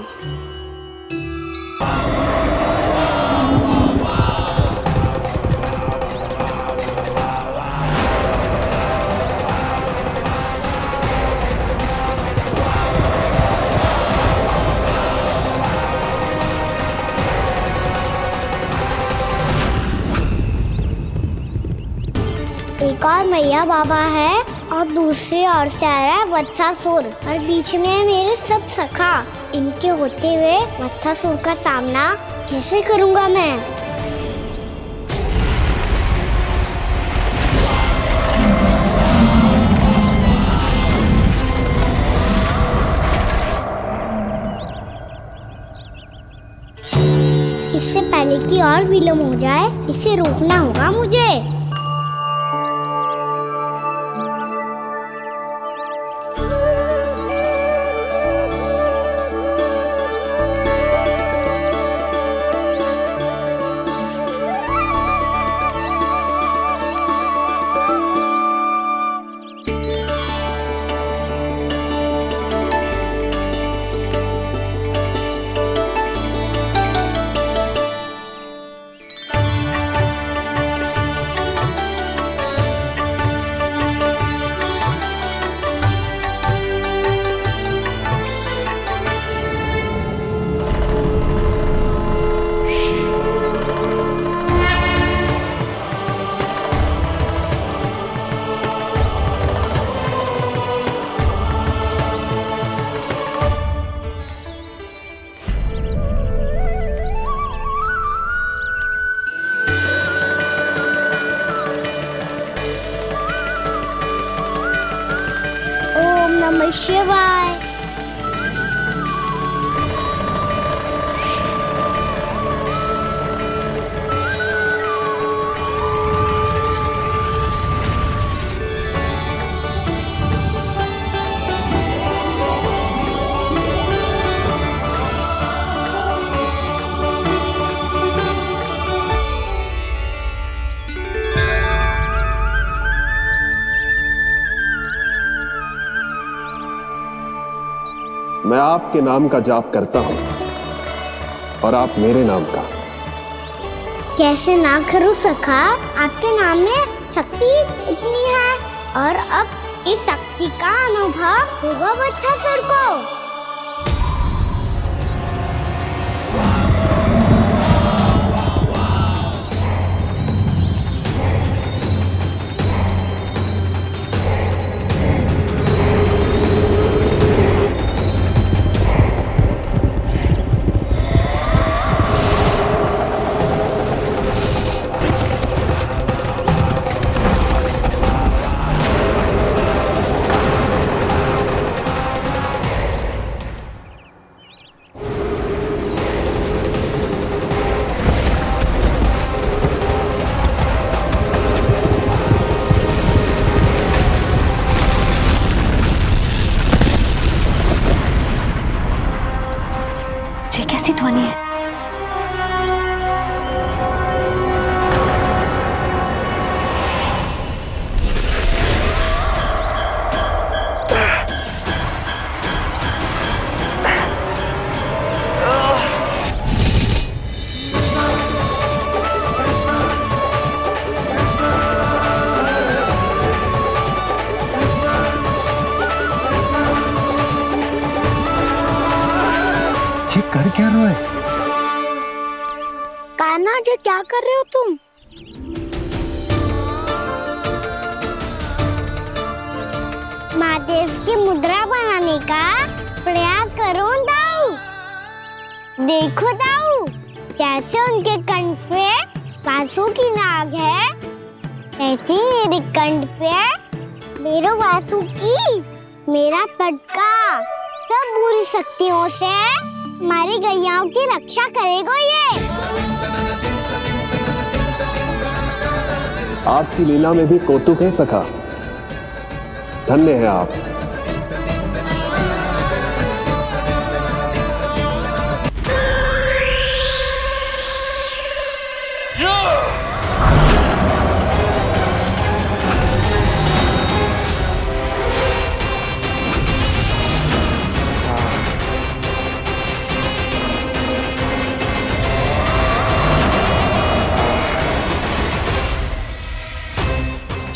[SPEAKER 3] एक और मैया बाबा है और दूसरी ओर से आ रहा है वत्सासुर और बीच में है मेरे सब सखा। इनके होते हुए वत्सासुर का सामना कैसे करूंगा मैं? इससे पहले कि और विलम्ब हो जाए, इसे रोकना होगा मुझे। ओम नमः शिवाय।
[SPEAKER 14] मैं आपके नाम का जाप करता हूं और आप मेरे नाम का।
[SPEAKER 3] कैसे ना करूं सखा? आपके नाम में शक्ति इतनी है और अब इस शक्ति का अनुभव होगा वत्सासुर को।
[SPEAKER 2] ये कैसी ध्वनि है?
[SPEAKER 4] कर क्या रहा है?
[SPEAKER 3] कान्हा जी क्या कर रहे हो तुम? महादेव की मुद्रा बनाने का प्रयास करो दाऊ। देखो दाऊ, जैसे उनके कंठ पे वासु की नाग है, ऐसे ही मेरे कंठ पे मेरे वासु की मेरा पटका सब बुरी शक्तियों से हमारी गैयाओं की रक्षा करेगा ये।
[SPEAKER 14] आपकी लीला में भी कौतुक है सखा। धन्य है आप।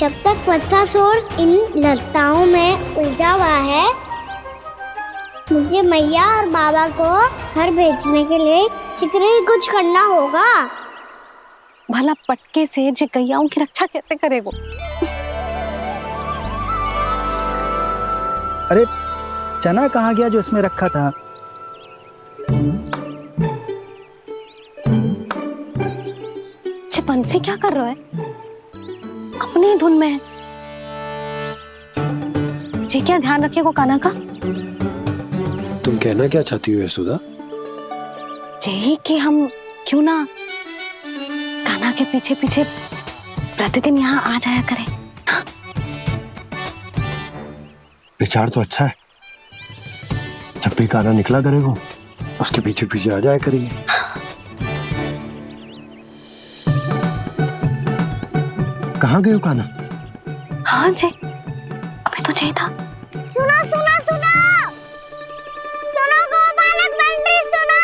[SPEAKER 3] जब तक बच्चासुर इन लताओं में उलझा हुआ है, मुझे मैया और बाबा को घर भेजने के लिए शीघ्र ही कुछ करना होगा।
[SPEAKER 2] भला पटके से गैयाओं की रक्षा कैसे करेगो?
[SPEAKER 15] अरे चना कहाँ गया जो इसमें रखा था?
[SPEAKER 2] बंसी क्या कर रहा है? अपनी धुन में है। जी क्या ध्यान रखिएगो कान्हा का।
[SPEAKER 4] तुम कहना क्या चाहती हो यशोदा?
[SPEAKER 2] यही कि हम क्यों ना कान्हा के पीछे पीछे प्रतिदिन यहाँ आ जाया करें। हाँ?
[SPEAKER 4] विचार तो अच्छा है। जब भी कान्हा निकला करेगा उसके पीछे पीछे आ जाया करेंगे। कहाँ गए हो कान्हा?
[SPEAKER 2] हाँ जी, अभी तो चाहिए था।
[SPEAKER 3] सुनो सुनो सुनो सुनो गोपालक बंटी सुनो।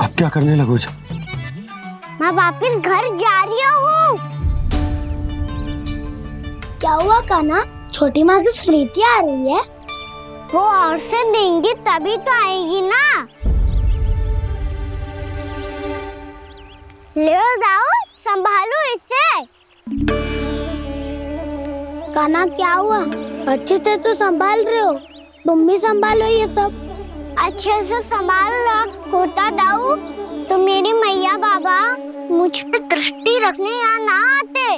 [SPEAKER 4] अब क्या करने लगो?
[SPEAKER 3] मैं वापस घर जा रही हूँ। क्या हुआ कान्हा? छोटी माँ की स्मृति आ रही है। वो और से देंगी तभी तो आएगी ना। ले जाओ, संभालो इसे। कान्हा क्या हुआ? अच्छे से तो संभाल रहे हो, तुम भी संभालो ये सब। अच्छे से संभाल रहा होता दाऊ तो मेरी मैया बाबा मुझ पे दृष्टि रखने यहाँ ना आते।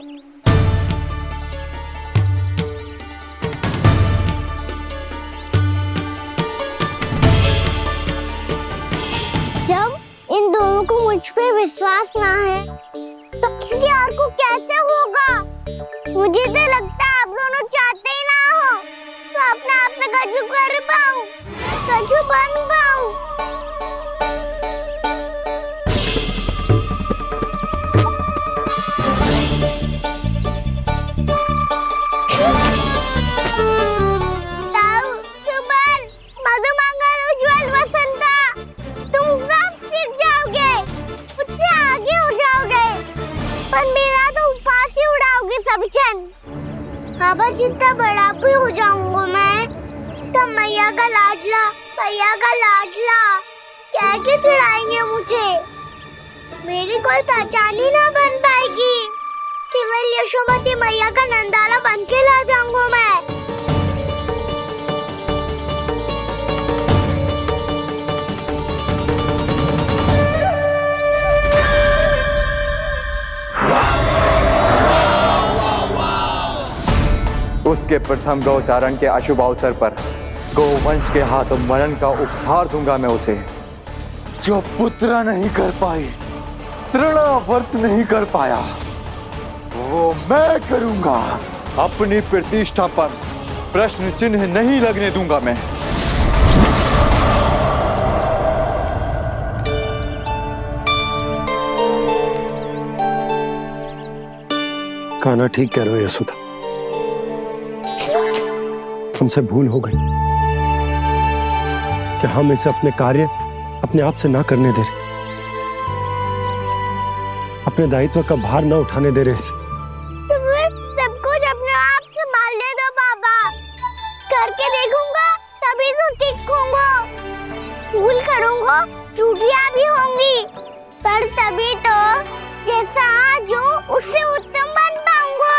[SPEAKER 3] जब इन दोनों को मुझ पे विश्वास ना है तो किसी और को कैसे होगा? मुझे तो लगता है आप दोनों चाहते ही ना हो तो अपने आप में गजू कर पाऊं, गजू बन पाऊं। बाबा जितना बड़ा भी हो जाऊंगा मैं तो मैया का लाडला कह के चढ़ाएंगे मुझे। मेरी कोई पहचान ही ना बन पाएगी। केवल यशोमती मैया का नंदाला बन के ला जाऊंगा मैं।
[SPEAKER 9] उसके प्रथम गौचारण के अशुभ अवसर पर गोवंश के हाथों मरण का उपहार दूंगा मैं उसे। जो पुत्र नहीं कर पाई, तृणावर्त नहीं कर पाया, वो मैं करूंगा। अपनी प्रतिष्ठा पर प्रश्न चिन्ह नहीं लगने दूंगा मैं।
[SPEAKER 4] कान्हा ठीक कह रहे हो यशोदा, हमसे भूल हो गई कि हम इसे अपने कार्य अपने आप से ना करने दे रहे, अपने दायित्व का भार ना उठाने दे रहे इसे।
[SPEAKER 3] तो फिर सब कुछ अपने आप से संभालने दो बाबा, करके देखूंगा तभी तो सीखूंगा। भूल करूंगा, त्रुटियां भी होंगी, पर तभी तो जैसा आज हूँ उससे उत्तम बन पाऊंगा।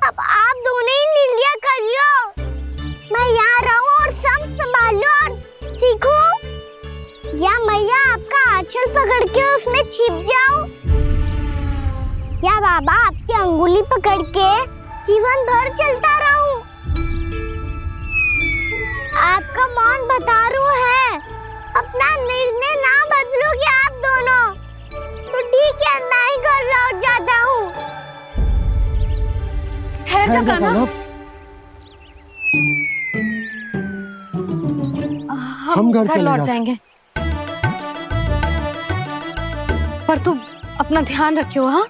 [SPEAKER 3] अब आप दोनों ही निर्णय कर लो, मैं यहाँ रहूं और सब संभालूं और सीखूं, या मैया आपका आंचल पकड़ के उसमें छिप जाऊं, या बाबा आपकी अंगुली पकड़ के जीवन भर चलता रहूं। आपका मौन बतारू है, अपना निर्णय ना बदलोगे आप दोनों तो ठीक है, मैं ही घर लौट जाता हूँ।
[SPEAKER 2] ठहर जा कान्हा,
[SPEAKER 4] हम घर
[SPEAKER 2] लौट जाएंगे। पर तू अपना ध्यान रखियो। हाँ,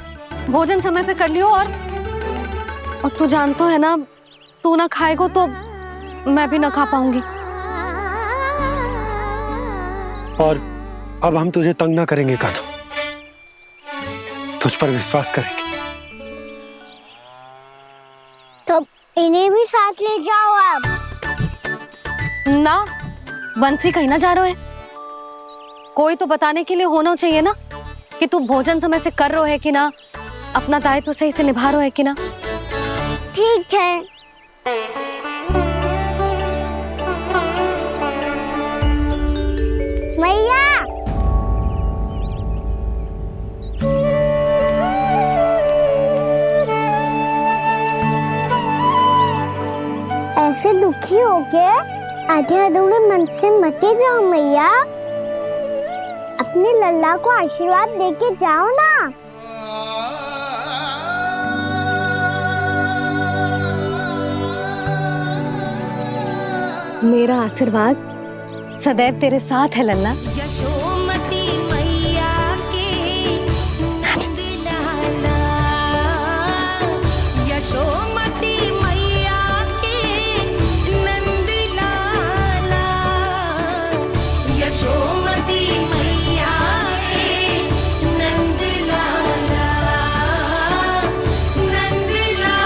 [SPEAKER 2] भोजन समय पे कर लियो। और तू जानतो है ना, तू ना खाएगो तो मैं भी ना खा पाऊंगी।
[SPEAKER 4] और अब हम तुझे तंग ना करेंगे कान्हा, तुझ पर विश्वास करेंगे।
[SPEAKER 3] तो इन्हें भी साथ ले जाओ अब।
[SPEAKER 2] ना, बंसी कहीं ना जा रहे है। कोई तो बताने के लिए होना चाहिए ना कि तू भोजन समय से कर रहा है कि ना, अपना दायित्व सही से निभा रहा है कि ना।
[SPEAKER 3] ठीक है। मैया, ऐसे दुखी हो के आधे अधूरे मन से मत जाओ मैया। अपने लल्ला को आशीर्वाद देके जाओ ना।
[SPEAKER 2] मेरा आशीर्वाद सदैव तेरे साथ है लल्ला।
[SPEAKER 1] यशोमती मैया के नंद लाला, यशोमती मैया के नंद लाला, यशोमती मैया के नंद लाला, नंद लाला।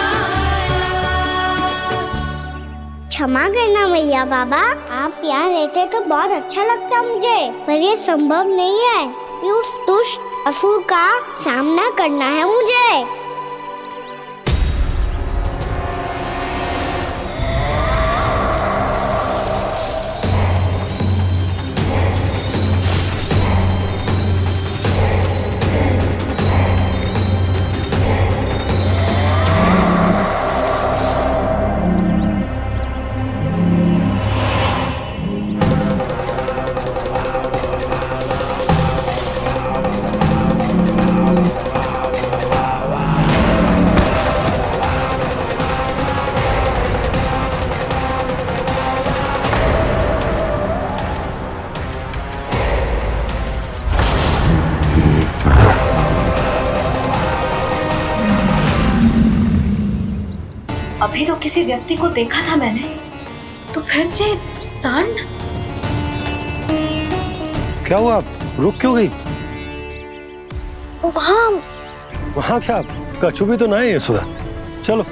[SPEAKER 3] क्षमा करना मैया बाबा, आप यहाँ रहते तो बहुत अच्छा लगता मुझे, पर ये संभव नहीं है। ये उस दुष्ट असुर का सामना करना है मुझे।
[SPEAKER 2] अभी तो किसी व्यक्ति को देखा था मैंने, तो फिर जे सांड।
[SPEAKER 4] क्या हुआ, रुक क्यों गई? वहाँ क्या कछु भी तो ना है यशोदा। चलो।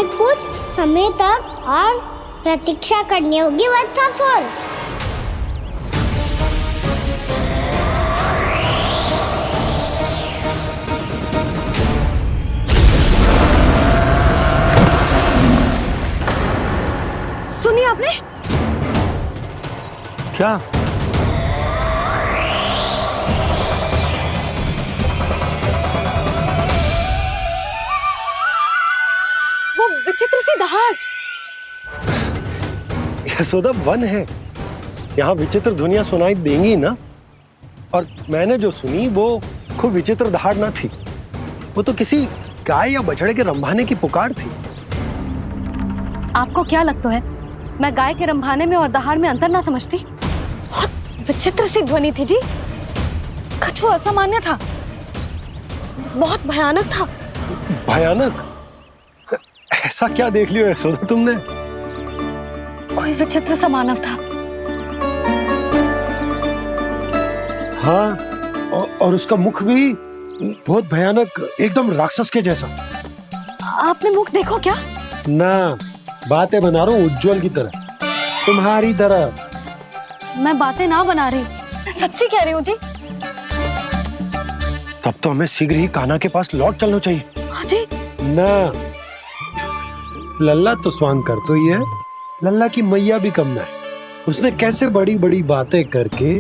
[SPEAKER 3] कुछ समय तक और प्रतीक्षा करनी होगी वत्सासुर।
[SPEAKER 2] सुनिए आपने
[SPEAKER 4] क्या?
[SPEAKER 2] वो विचित्र सी दहाड़।
[SPEAKER 4] यशोदा, वन है, यहाँ विचित्र ध्वनियां सुनाई देंगी ना। और मैंने जो सुनी वो खूब विचित्र दहाड़ ना थी, वो तो किसी गाय या बछड़े के रंभाने की पुकार थी।
[SPEAKER 2] आपको क्या लगता है मैं गाय के रंभाने में और दहाड़ में अंतर ना समझती? बहुत विचित्र सी ध्वनि थी जी, कुछ असामान्य था, बहुत भयानक था।
[SPEAKER 4] भयानक? ऐसा क्या देख लियो यशोदा तुमने?
[SPEAKER 2] कोई विचित्र सा मानव था।
[SPEAKER 4] हाँ, और उसका मुख भी बहुत भयानक, एकदम राक्षस के जैसा।
[SPEAKER 2] आपने मुख देखो क्या?
[SPEAKER 4] ना, बातें बना रहा हूँ उज्जवल की तरह, तुम्हारी तरह।
[SPEAKER 2] मैं बातें ना बना रही, मैं सच्ची कह रही हूँ जी।
[SPEAKER 4] तब तो हमें शीघ्र ही कान्हा के पास लौट चलना चाहिए।
[SPEAKER 2] हाँ जी।
[SPEAKER 4] ना, लल्ला तो स्वांग कर तो ही है, लल्ला की मैया भी कम ना है। उसने कैसे बड़ी बड़ी बातें करके,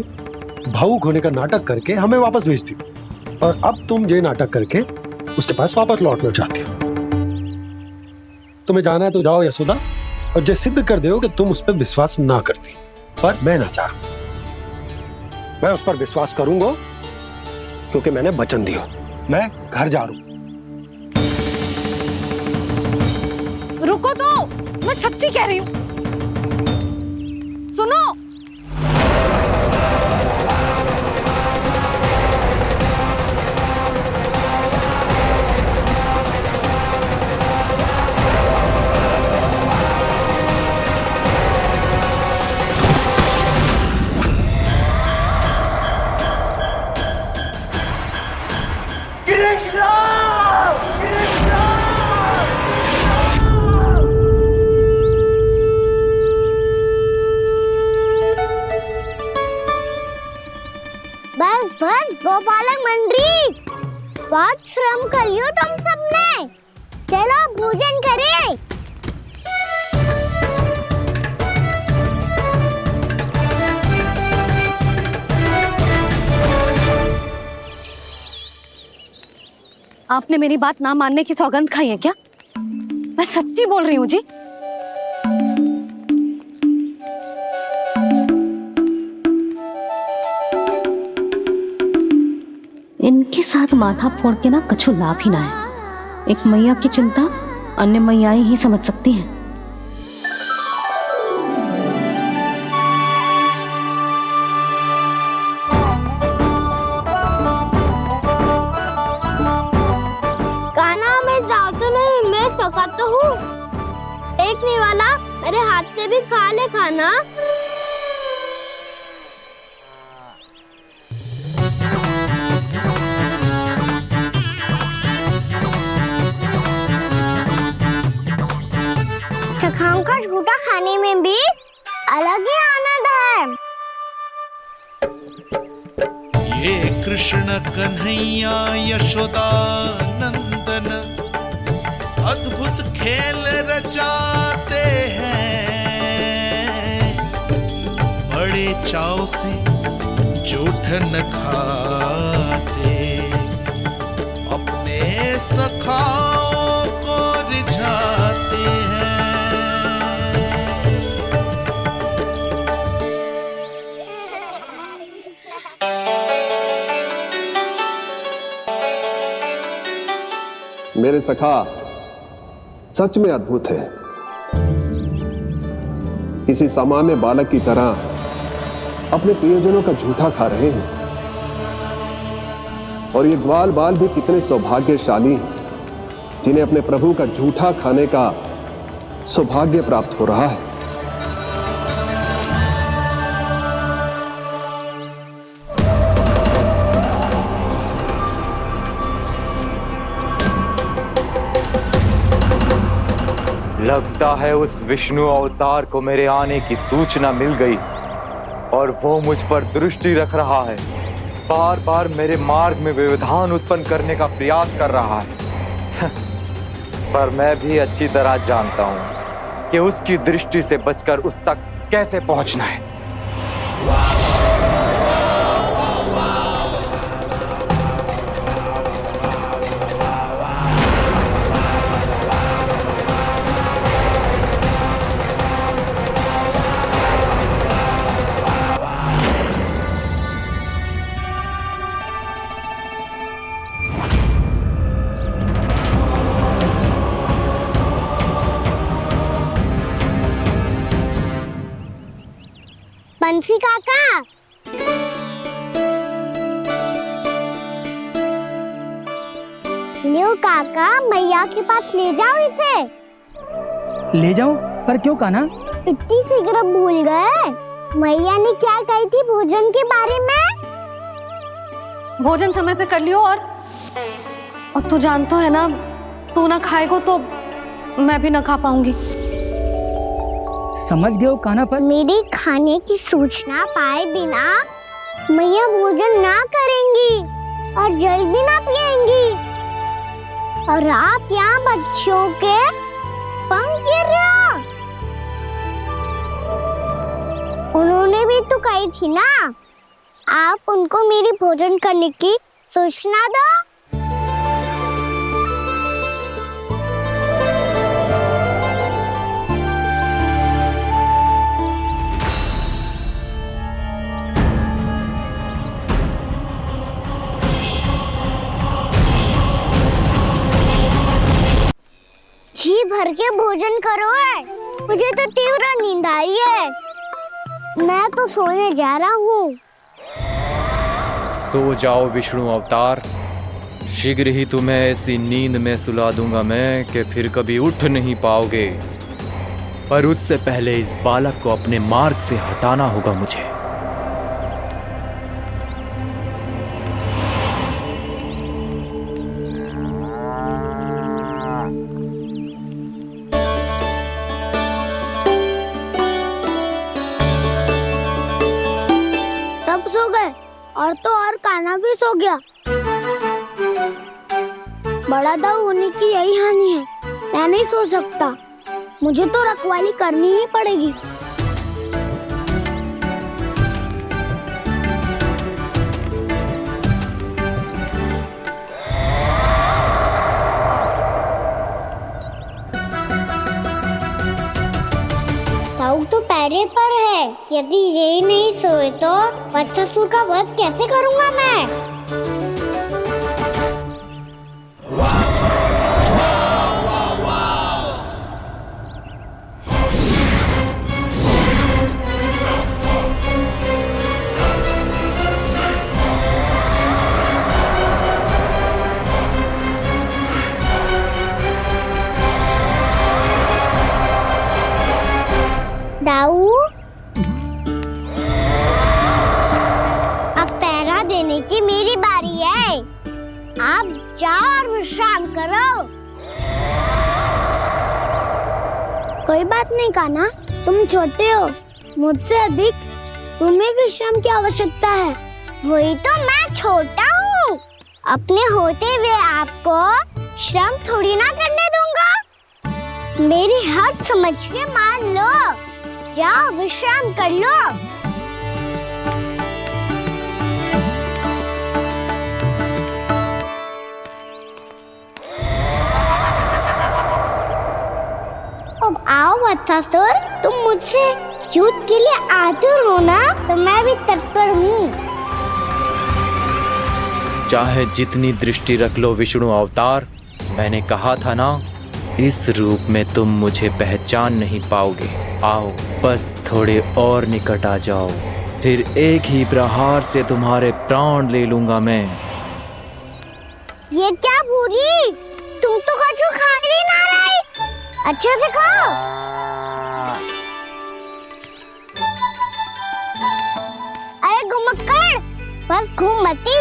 [SPEAKER 4] भावुक होने का नाटक करके हमें वापस भेज दी, और अब तुम ये नाटक करके उसके पास वापस लौटना चाहती हो। तुम्हें जाना है तो जाओ यशोदा, और जो सिद्ध कर दो कि तुम उस पर विश्वास ना करती, पर मैं ना चाह, मैं उस पर विश्वास करूंगा क्योंकि मैंने वचन दिया। मैं घर जा रहा हूं।
[SPEAKER 2] रुको तो, मैं सच्ची कह रही हूँ। सुनो,
[SPEAKER 3] बस बस गोपालक मंडली, बहुत श्रम कर लियो तुम सबने। चलो भोजन करें।
[SPEAKER 2] आपने मेरी बात ना मानने की सौगंध खाई है क्या? मैं सच्ची बोल रही हूँ जी। इनके साथ माथा फोड़ के ना कछु लाभ ही ना है। एक मैया की चिंता अन्य मैयाएं ही समझ सकती हैं।
[SPEAKER 3] कान्हा, मैं जाऊँ तो नहीं, मैं सका तो हूँ। एक नहीं वाला मेरे हाथ से भी खा ले खाना। चखाओं का झूठा खाने में भी अलग ही आनंद है।
[SPEAKER 13] ये कृष्ण कन्हैया यशोदा नंदन अद्भुत खेल रचाते हैं, बड़े चाव से जूठन खाते, अपने सखाओं को रिझाते हैं।
[SPEAKER 14] मेरे सखा सच में अद्भुत है। किसी सामान्य बालक की तरह अपने प्रियजनों का झूठा खा रहे हैं, और ये ग्वाल बाल भी कितने सौभाग्यशाली हैं जिन्हें अपने प्रभु का झूठा खाने का सौभाग्य प्राप्त हो रहा है।
[SPEAKER 9] लगता है उस विष्णु अवतार को मेरे आने की सूचना मिल गई और वो मुझ पर दृष्टि रख रहा है। बार बार मेरे मार्ग में व्यवधान उत्पन्न करने का प्रयास कर रहा है। पर मैं भी अच्छी तरह जानता हूं कि उसकी दृष्टि से बचकर उस तक कैसे पहुंचना है।
[SPEAKER 3] बंसी काका, लियो काका, मैया के पास ले जाओ इसे।
[SPEAKER 15] ले जाओ? पर क्यों कान्हा?
[SPEAKER 3] इतनी शीघ्र भूल गए? मैया ने क्या कही थी भोजन के बारे में?
[SPEAKER 2] भोजन समय पे कर लियो, और तू जानता है ना, तू ना खाएगा तो मैं भी ना खा पाऊंगी।
[SPEAKER 15] समझ गए हो कान्हा? पर
[SPEAKER 3] मेरी खाने की सूचना पाए बिना मैया भोजन ना करेंगी और जल भी ना पिएंगी, और आप यहाँ बच्चों के पंख गिर रहे हो। उन्होंने भी तो कही थी ना, आप उनको मेरी भोजन करने की सूचना दो। करके भोजन करो है। मुझे तो तीव्र नींद आई है। मैं तो सोने जा रहा हूँ।
[SPEAKER 9] सो जाओ विष्णु अवतार, शीघ्र ही तुम्हें ऐसी नींद में सुला दूंगा मैं कि फिर कभी उठ नहीं पाओगे। पर उससे पहले इस बालक को अपने मार्ग से हटाना होगा मुझे।
[SPEAKER 3] सब सो गए और तो और कान्हा भी सो गया। बड़ा दाऊ होने की यही हानि है। मैं नहीं सो सकता, मुझे तो रखवाली करनी ही पड़ेगी। दाऊ तो पैरे पर है। यदि यही नहीं सोए तो वत्सासुर का वध कैसे करूंगा मैं? दाऊ, अब पहरा देने की मेरी बारी है। आप जाओ और विश्राम करो। कोई बात नहीं कान्हा, तुम छोटे हो, मुझसे अधिक तुम्हें विश्राम की आवश्यकता है। वही तो मैं छोटा हूँ, अपने होते हुए आपको श्रम थोड़ी ना करने दूंगा। मेरी हद समझ के मान लो। जाओ विश्राम कर लो। अब आओ वत्सासुर, तुम मुझसे युद्ध के लिए आतुर हो ना, तो मैं भी तत्पर हूँ।
[SPEAKER 9] चाहे जितनी दृष्टि रख लो विष्णु अवतार, मैंने कहा था ना, इस रूप में तुम मुझे पहचान नहीं पाओगे। आओ बस थोड़े और निकट आ जाओ, फिर एक ही प्रहार से तुम्हारे प्राण ले लूंगा मैं।
[SPEAKER 3] ये क्या भूरी, तुम तो कछु खा ही ना रही। अच्छे से खाओ। अरे गुमक्कड़, बस घूम मती,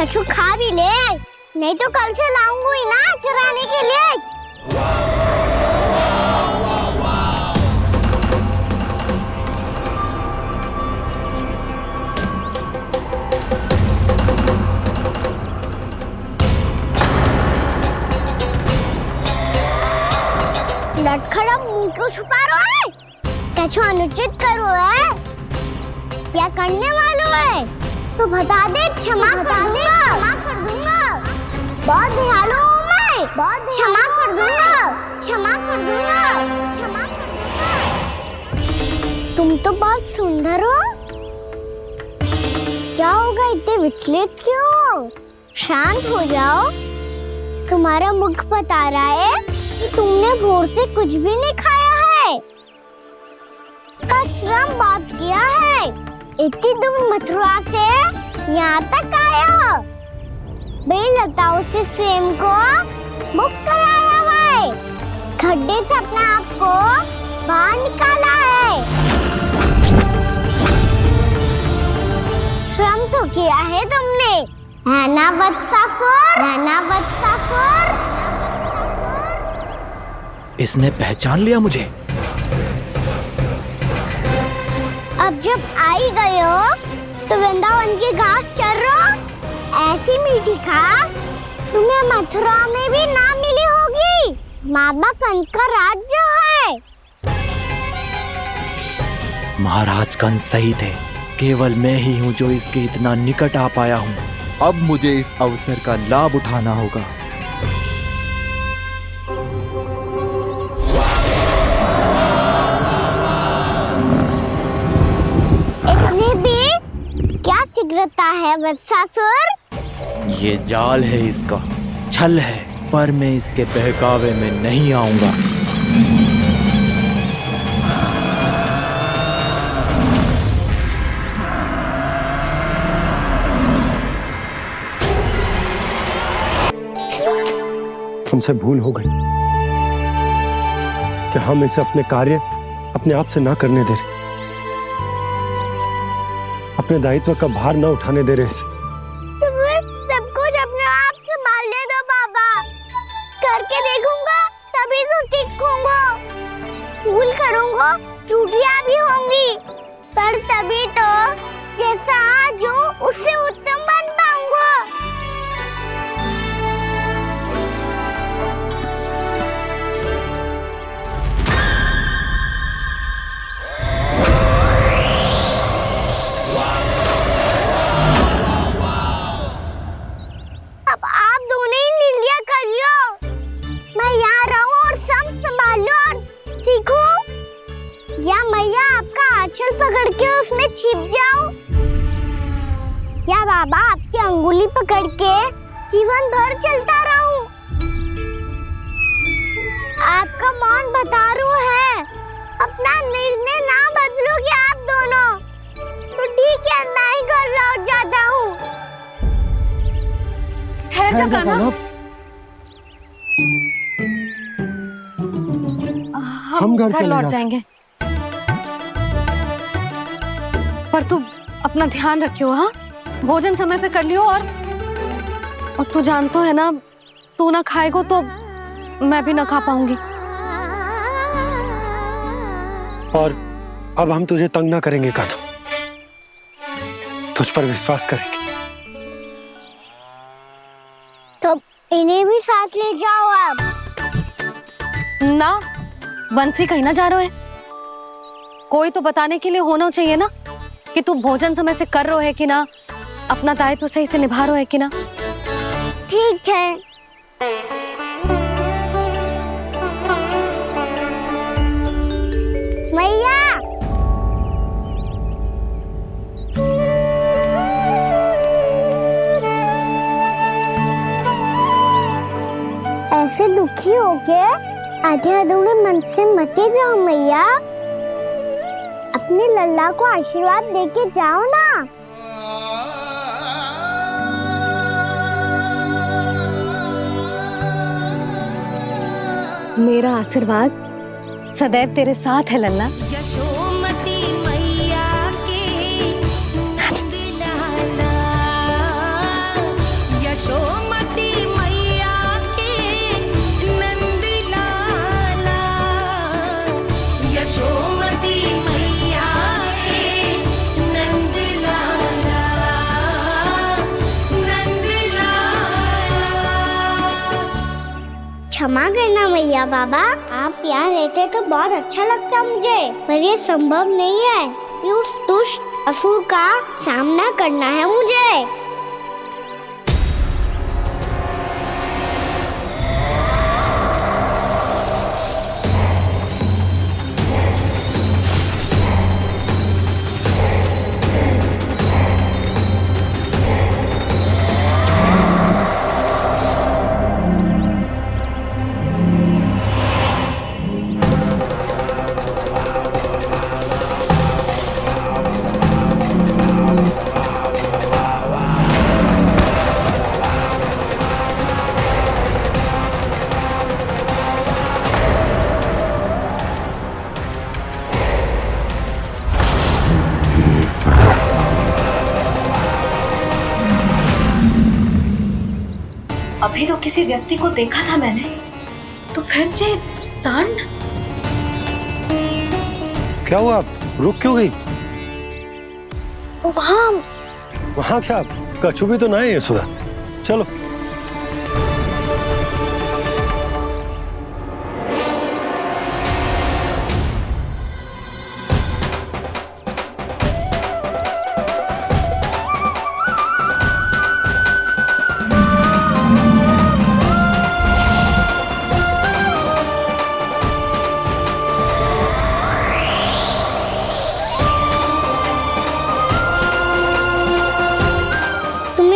[SPEAKER 3] कछु खा भी ले, नहीं तो कल से लाऊंगी ही ना चुराने के लिए। लटखड़ा मुंह क्यों छुपा रहा है? कछु अनुचित करो है या करने वालों है तो बता दे, क्षमा कर दूंगा। बहुत दयालु हूँ मैं, बहुत क्षमा कर दूंगा। तुम तो बहुत सुंदर हो। क्या होगा, इतने विचलित क्यों हो? शांत हो जाओ। तुम्हारा मुख बता रहा है कि तुमने भोर से कुछ भी नहीं खाया है, श्रम बहुत किया है। इतनी दूर मथुरा से यहाँ तक आया हो, बेलताओं से स्वयं को मुक्त कराया हुआ है, खड्डे से अपने आप को बाहर निकाला है। श्रम तो किया है तुमने, है ना वत्सासुर?
[SPEAKER 9] इसने पहचान लिया मुझे।
[SPEAKER 3] अब जब आई गए हो तो वृंदावन की घास चर रहो। ऐसी मीठी घास तुम्हें मथुरा में भी ना मिली होगी। मामा कंस का राज जो है।
[SPEAKER 9] महाराज कंस सही थे, केवल मैं ही हूँ जो इसके इतना निकट आ पाया हूँ। अब मुझे इस अवसर का लाभ उठाना होगा।
[SPEAKER 3] इतने भी क्या शीघ्रता है वत्सासुर?
[SPEAKER 9] ये जाल है इसका, छल है, पर मैं इसके बहकावे में नहीं आऊंगा।
[SPEAKER 4] हमसे भूल हो गई कि हम इसे अपने कार्य अपने आप से ना करने दे रहे, अपने दायित्व का भार ना उठाने दे रहे इसे।
[SPEAKER 3] तो फिर सब कुछ अपने आप संभालने दो बाबा, करके देखूंगा तभी तो सीखूंगा। भूल करूंगा, त्रुटियां भी होंगी, पर तभी तो जैसा आज हूँ उससे उत्तम बन पाऊंगा। अब आप दोनों ही निर्णय कर लो, मैं यहाँ रहूं और सब संभाल लो और सीखूं, या मैया आपका आंचल पकड़ के उसमें छिप जाऊं, या बाबा आपकी अंगुली पकड़ के जीवन भर चलता रहूं। आपका मौन बता रहा है, अपना निर्णय ना बदलोगे आप दोनों तो ठीक है, मैं ही घर लौट जाता हूँ।
[SPEAKER 2] ठहर जा कान्हा, हम घर लौट जाएंगे, पर तू अपना ध्यान रखियो। हाँ, भोजन समय पे कर लियो, और तू जानतो है ना, तू ना खाएगो तो मैं भी ना खा पाऊंगी।
[SPEAKER 4] और अब हम तुझे तंग ना करेंगे कान्हा, तुझ पर विश्वास करेंगे।
[SPEAKER 3] तो इन्हें भी साथ ले जाओ अब।
[SPEAKER 2] ना, बंसी कहीं ना जा रहे है, कोई तो बताने के लिए होना चाहिए ना कि तू भोजन समय से कर रहे है कि ना, अपना दायित्व सही से निभा रहे है कि ना।
[SPEAKER 3] ठीक है। मैया, ऐसे दुखी हो के आधे अधूरे मन से मत जाओ मैया, अपने लल्ला को आशीर्वाद देके जाओ ना।
[SPEAKER 2] मेरा आशीर्वाद सदैव तेरे साथ है लल्ला।
[SPEAKER 1] यशोमती मैया के नंद लाला, यशोमती मैया के नंद लाला, यशोमती मैया के नंद लाला, नंद लाला।
[SPEAKER 3] क्षमा करना मैया बाबा, आप यहाँ रहते तो बहुत अच्छा लगता मुझे, पर ये संभव नहीं है, ये उस दुष्ट असुर का सामना करना है मुझे।
[SPEAKER 2] अभी तो किसी व्यक्ति को देखा था मैंने, तो फिर जे सांड।
[SPEAKER 4] क्या हुआ, रुक क्यों गई? वहाँ क्या कछु भी तो ना है यशोदा, चलो।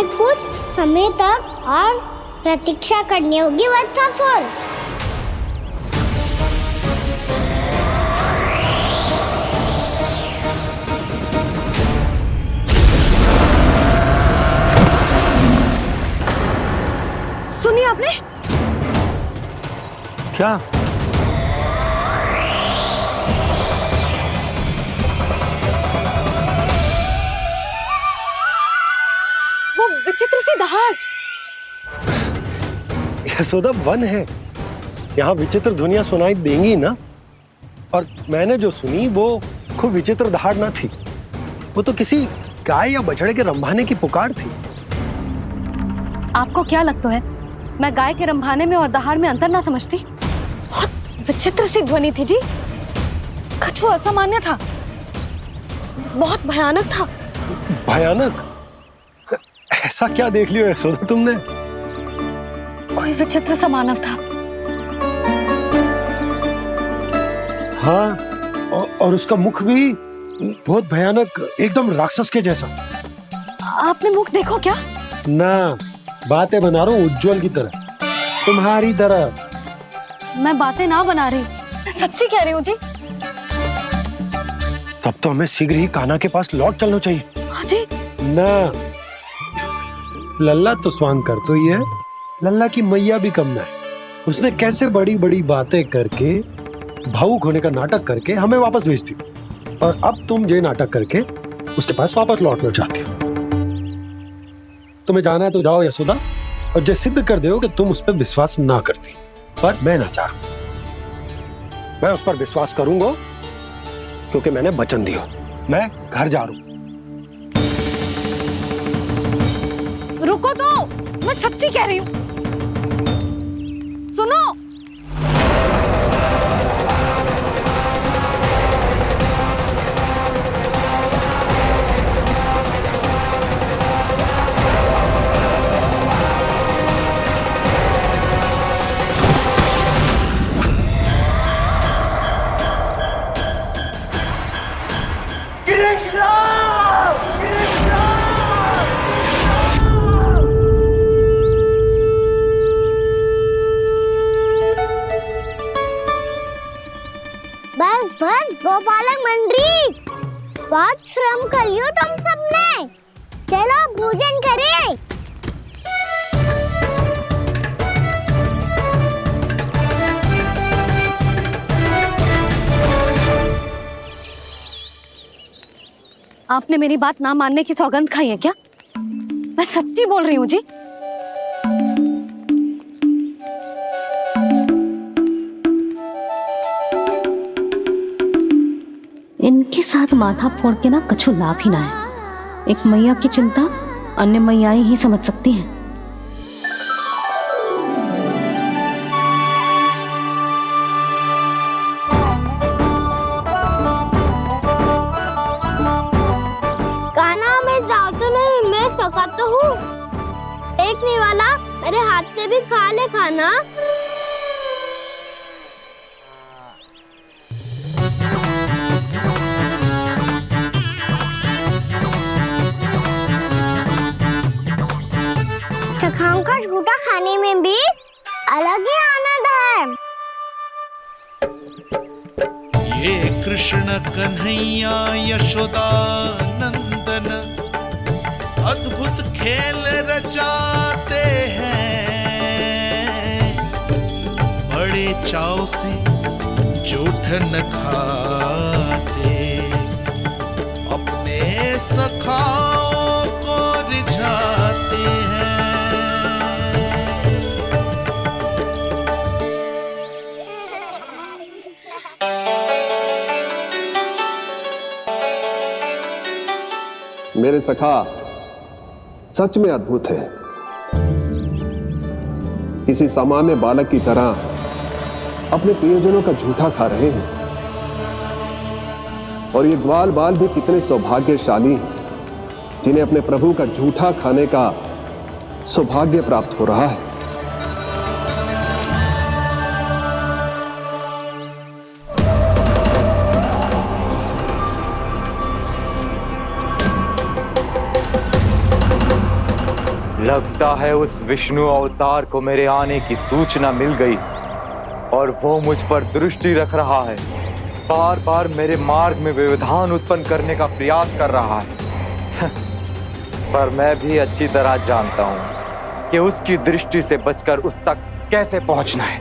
[SPEAKER 3] कुछ समय तक और प्रतीक्षा करनी होगी वत्सासुर।
[SPEAKER 2] सुनिए आपने,
[SPEAKER 4] क्या?
[SPEAKER 2] वो विचित्र सी दहाड़।
[SPEAKER 4] यशोदा, वन है, यहाँ विचित्र ध्वनियां सुनाई देंगी ना। और मैंने जो सुनी वो कोई विचित्र दहाड़ ना थी, वो तो किसी गाय या बछड़े के रंभाने की पुकार थी।
[SPEAKER 2] आपको क्या लगता है मैं गाय के रंभाने में और दहाड़ में अंतर ना समझती? बहुत विचित्र सी ध्वनि थी जी, कुछ वो असामान्य था, बहुत भयानक था।
[SPEAKER 4] भयानक? ऐसा क्या देख लियो यशोदा तुमने?
[SPEAKER 2] कोई विचित्र सा मानव था।
[SPEAKER 4] हाँ, और उसका मुख भी बहुत भयानक, एकदम राक्षस के जैसा।
[SPEAKER 2] आपने मुख देखो क्या?
[SPEAKER 4] ना, बातें बना रहा हूँ उज्जवल की तरह, तुम्हारी तरह।
[SPEAKER 2] मैं बातें ना बना रही, मैं सच्ची कह रही हूँ जी।
[SPEAKER 4] तब तो हमें शीघ्र ही कान्हा के पास लौट चलना चाहिए।
[SPEAKER 2] हाँ जी।
[SPEAKER 4] ना, लल्ला तो स्वांग कर तो ही है, लल्ला की मैया भी कम ना है। उसने कैसे बड़ी बड़ी बातें करके, भावुक होने का नाटक करके हमें वापस भेज दी, और अब तुम ये नाटक करके उसके पास वापस लौटना चाहती हो। तुम्हें जाना है तो जाओ यशोदा, और जो सिद्ध कर दो कि तुम उस पर विश्वास ना करती। पर मैं ना चाहूं, मैं उस पर विश्वास करूंगा क्योंकि मैंने वचन दिया। मैं घर जा रहा हूं।
[SPEAKER 2] रुको तो, मैं सच्ची कह रही हूँ, सुनो।
[SPEAKER 3] बस बस गोपालक मंडली, बहुत श्रम कर लियो तुम सबने, चलो भोजन करें।
[SPEAKER 2] आपने मेरी बात ना मानने की सौगंध खाई है क्या? मैं सच्ची बोल रही हूँ जी। इनके साथ माथा फोड़ के ना कछु लाभ ही ना है। एक मैया की चिंता अन्य मैयाएं ही समझ सकती हैं।
[SPEAKER 3] कान्हा, मैं जाऊँ तो नहीं, मैं सका तो हूँ। एक नहीं वाला मेरे हाथ से भी खा ले खाना। चखाओं का झूठा खाने में भी अलग ही आनंद है।
[SPEAKER 13] ये कृष्ण कन्हैया यशोदा नंदन अद्भुत खेल रचाते हैं, बड़े चाव से जूठन खाते, अपने सखाओं को रिझाते हैं।
[SPEAKER 14] मेरे सखा सच में अद्भुत है। किसी सामान्य बालक की तरह अपने प्रियजनों का झूठा खा रहे हैं, और ये ग्वाल बाल भी कितने सौभाग्यशाली हैं जिन्हें अपने प्रभु का झूठा खाने का सौभाग्य प्राप्त हो रहा है।
[SPEAKER 9] लगता है उस विष्णु अवतार को मेरे आने की सूचना मिल गई और वो मुझ पर दृष्टि रख रहा है। बार बार मेरे मार्ग में व्यवधान उत्पन्न करने का प्रयास कर रहा है। पर मैं भी अच्छी तरह जानता हूं कि उसकी दृष्टि से बचकर उस तक कैसे पहुंचना है।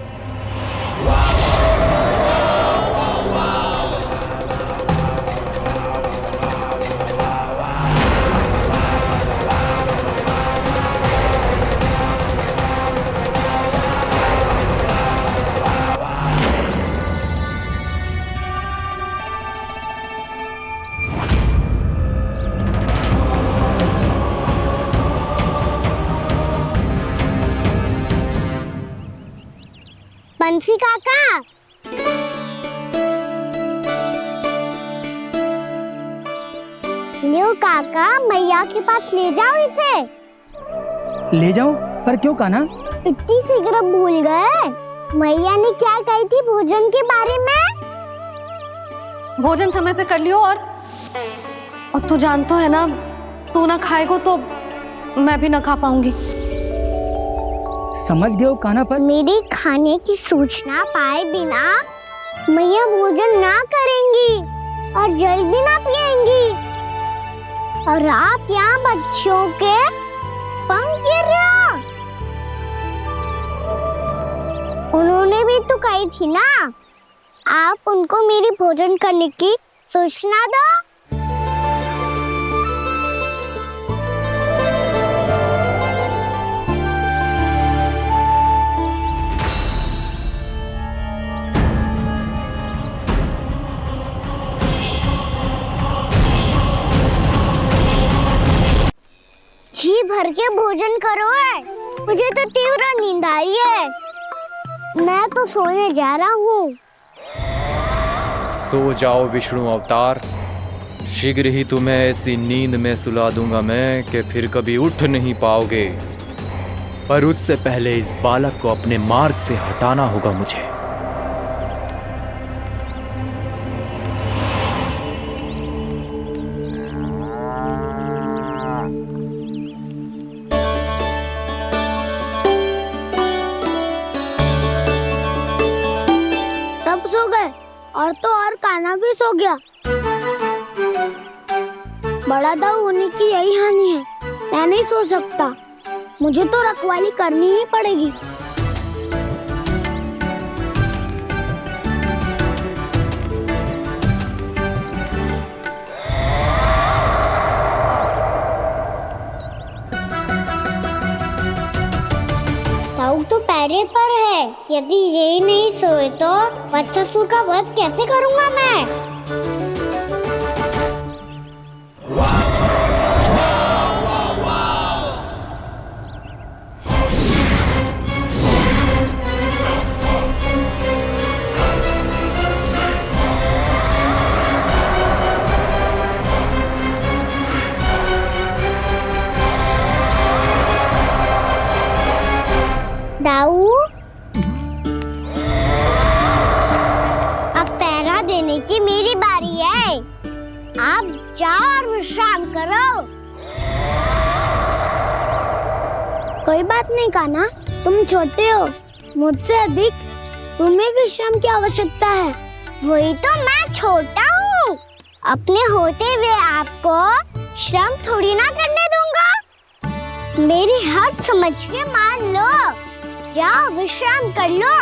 [SPEAKER 3] बंसी काका, लियो काका, मैया के पास ले जाओ इसे।
[SPEAKER 15] ले जाओ, पर क्यों कान्हा?
[SPEAKER 3] इतनी शीघ्र भूल गए? मैया ने क्या कही थी भोजन के बारे में?
[SPEAKER 2] भोजन समय पे कर लियो। और तू जानता है ना, तू ना खाएगा तो मैं भी ना खा पाऊंगी।
[SPEAKER 15] समझ गए हो कान्हा? पर
[SPEAKER 3] मेरी खाने की सूचना पाए बिना मैया भोजन ना करेंगी और जल भी ना पिएंगी। और आप यहाँ बच्चों के पंख गिर रहे हो। उन्होंने भी तो कही थी ना, आप उनको मेरी भोजन करने की सूचना दो। जी भर के भोजन करो है, मुझे तो तीव्र नींद आ रही है। मैं तो सोने जा रहा हूँ।
[SPEAKER 9] सो जाओ विष्णु अवतार, शीघ्र ही तुम्हें ऐसी नींद में सुला दूंगा मैं कि फिर कभी उठ नहीं पाओगे। पर उससे पहले इस बालक को अपने मार्ग से हटाना होगा मुझे।
[SPEAKER 3] सब सो गए और तो और कान्हा भी सो गया। बड़ा दाऊ होने की यही हानि है, मैं नहीं सो सकता। मुझे तो रखवाली करनी ही पड़ेगी। दाऊ तो पैरे पर है, यदि यही नहीं सोए तो बच्चासुर का वध कैसे करूंगा मैं? दाऊ, अब पहरा देने की मेरी बारी है। आप जाओ और विश्राम करो। कोई बात नहीं कान्हा, तुम छोटे हो, मुझसे अधिक तुम्हें विश्राम की आवश्यकता है। वही तो, मैं छोटा हूँ, अपने होते हुए आपको श्रम थोड़ी ना करने दूंगा। मेरी हद समझ के मान लो। जाओ विश्राम कर लो।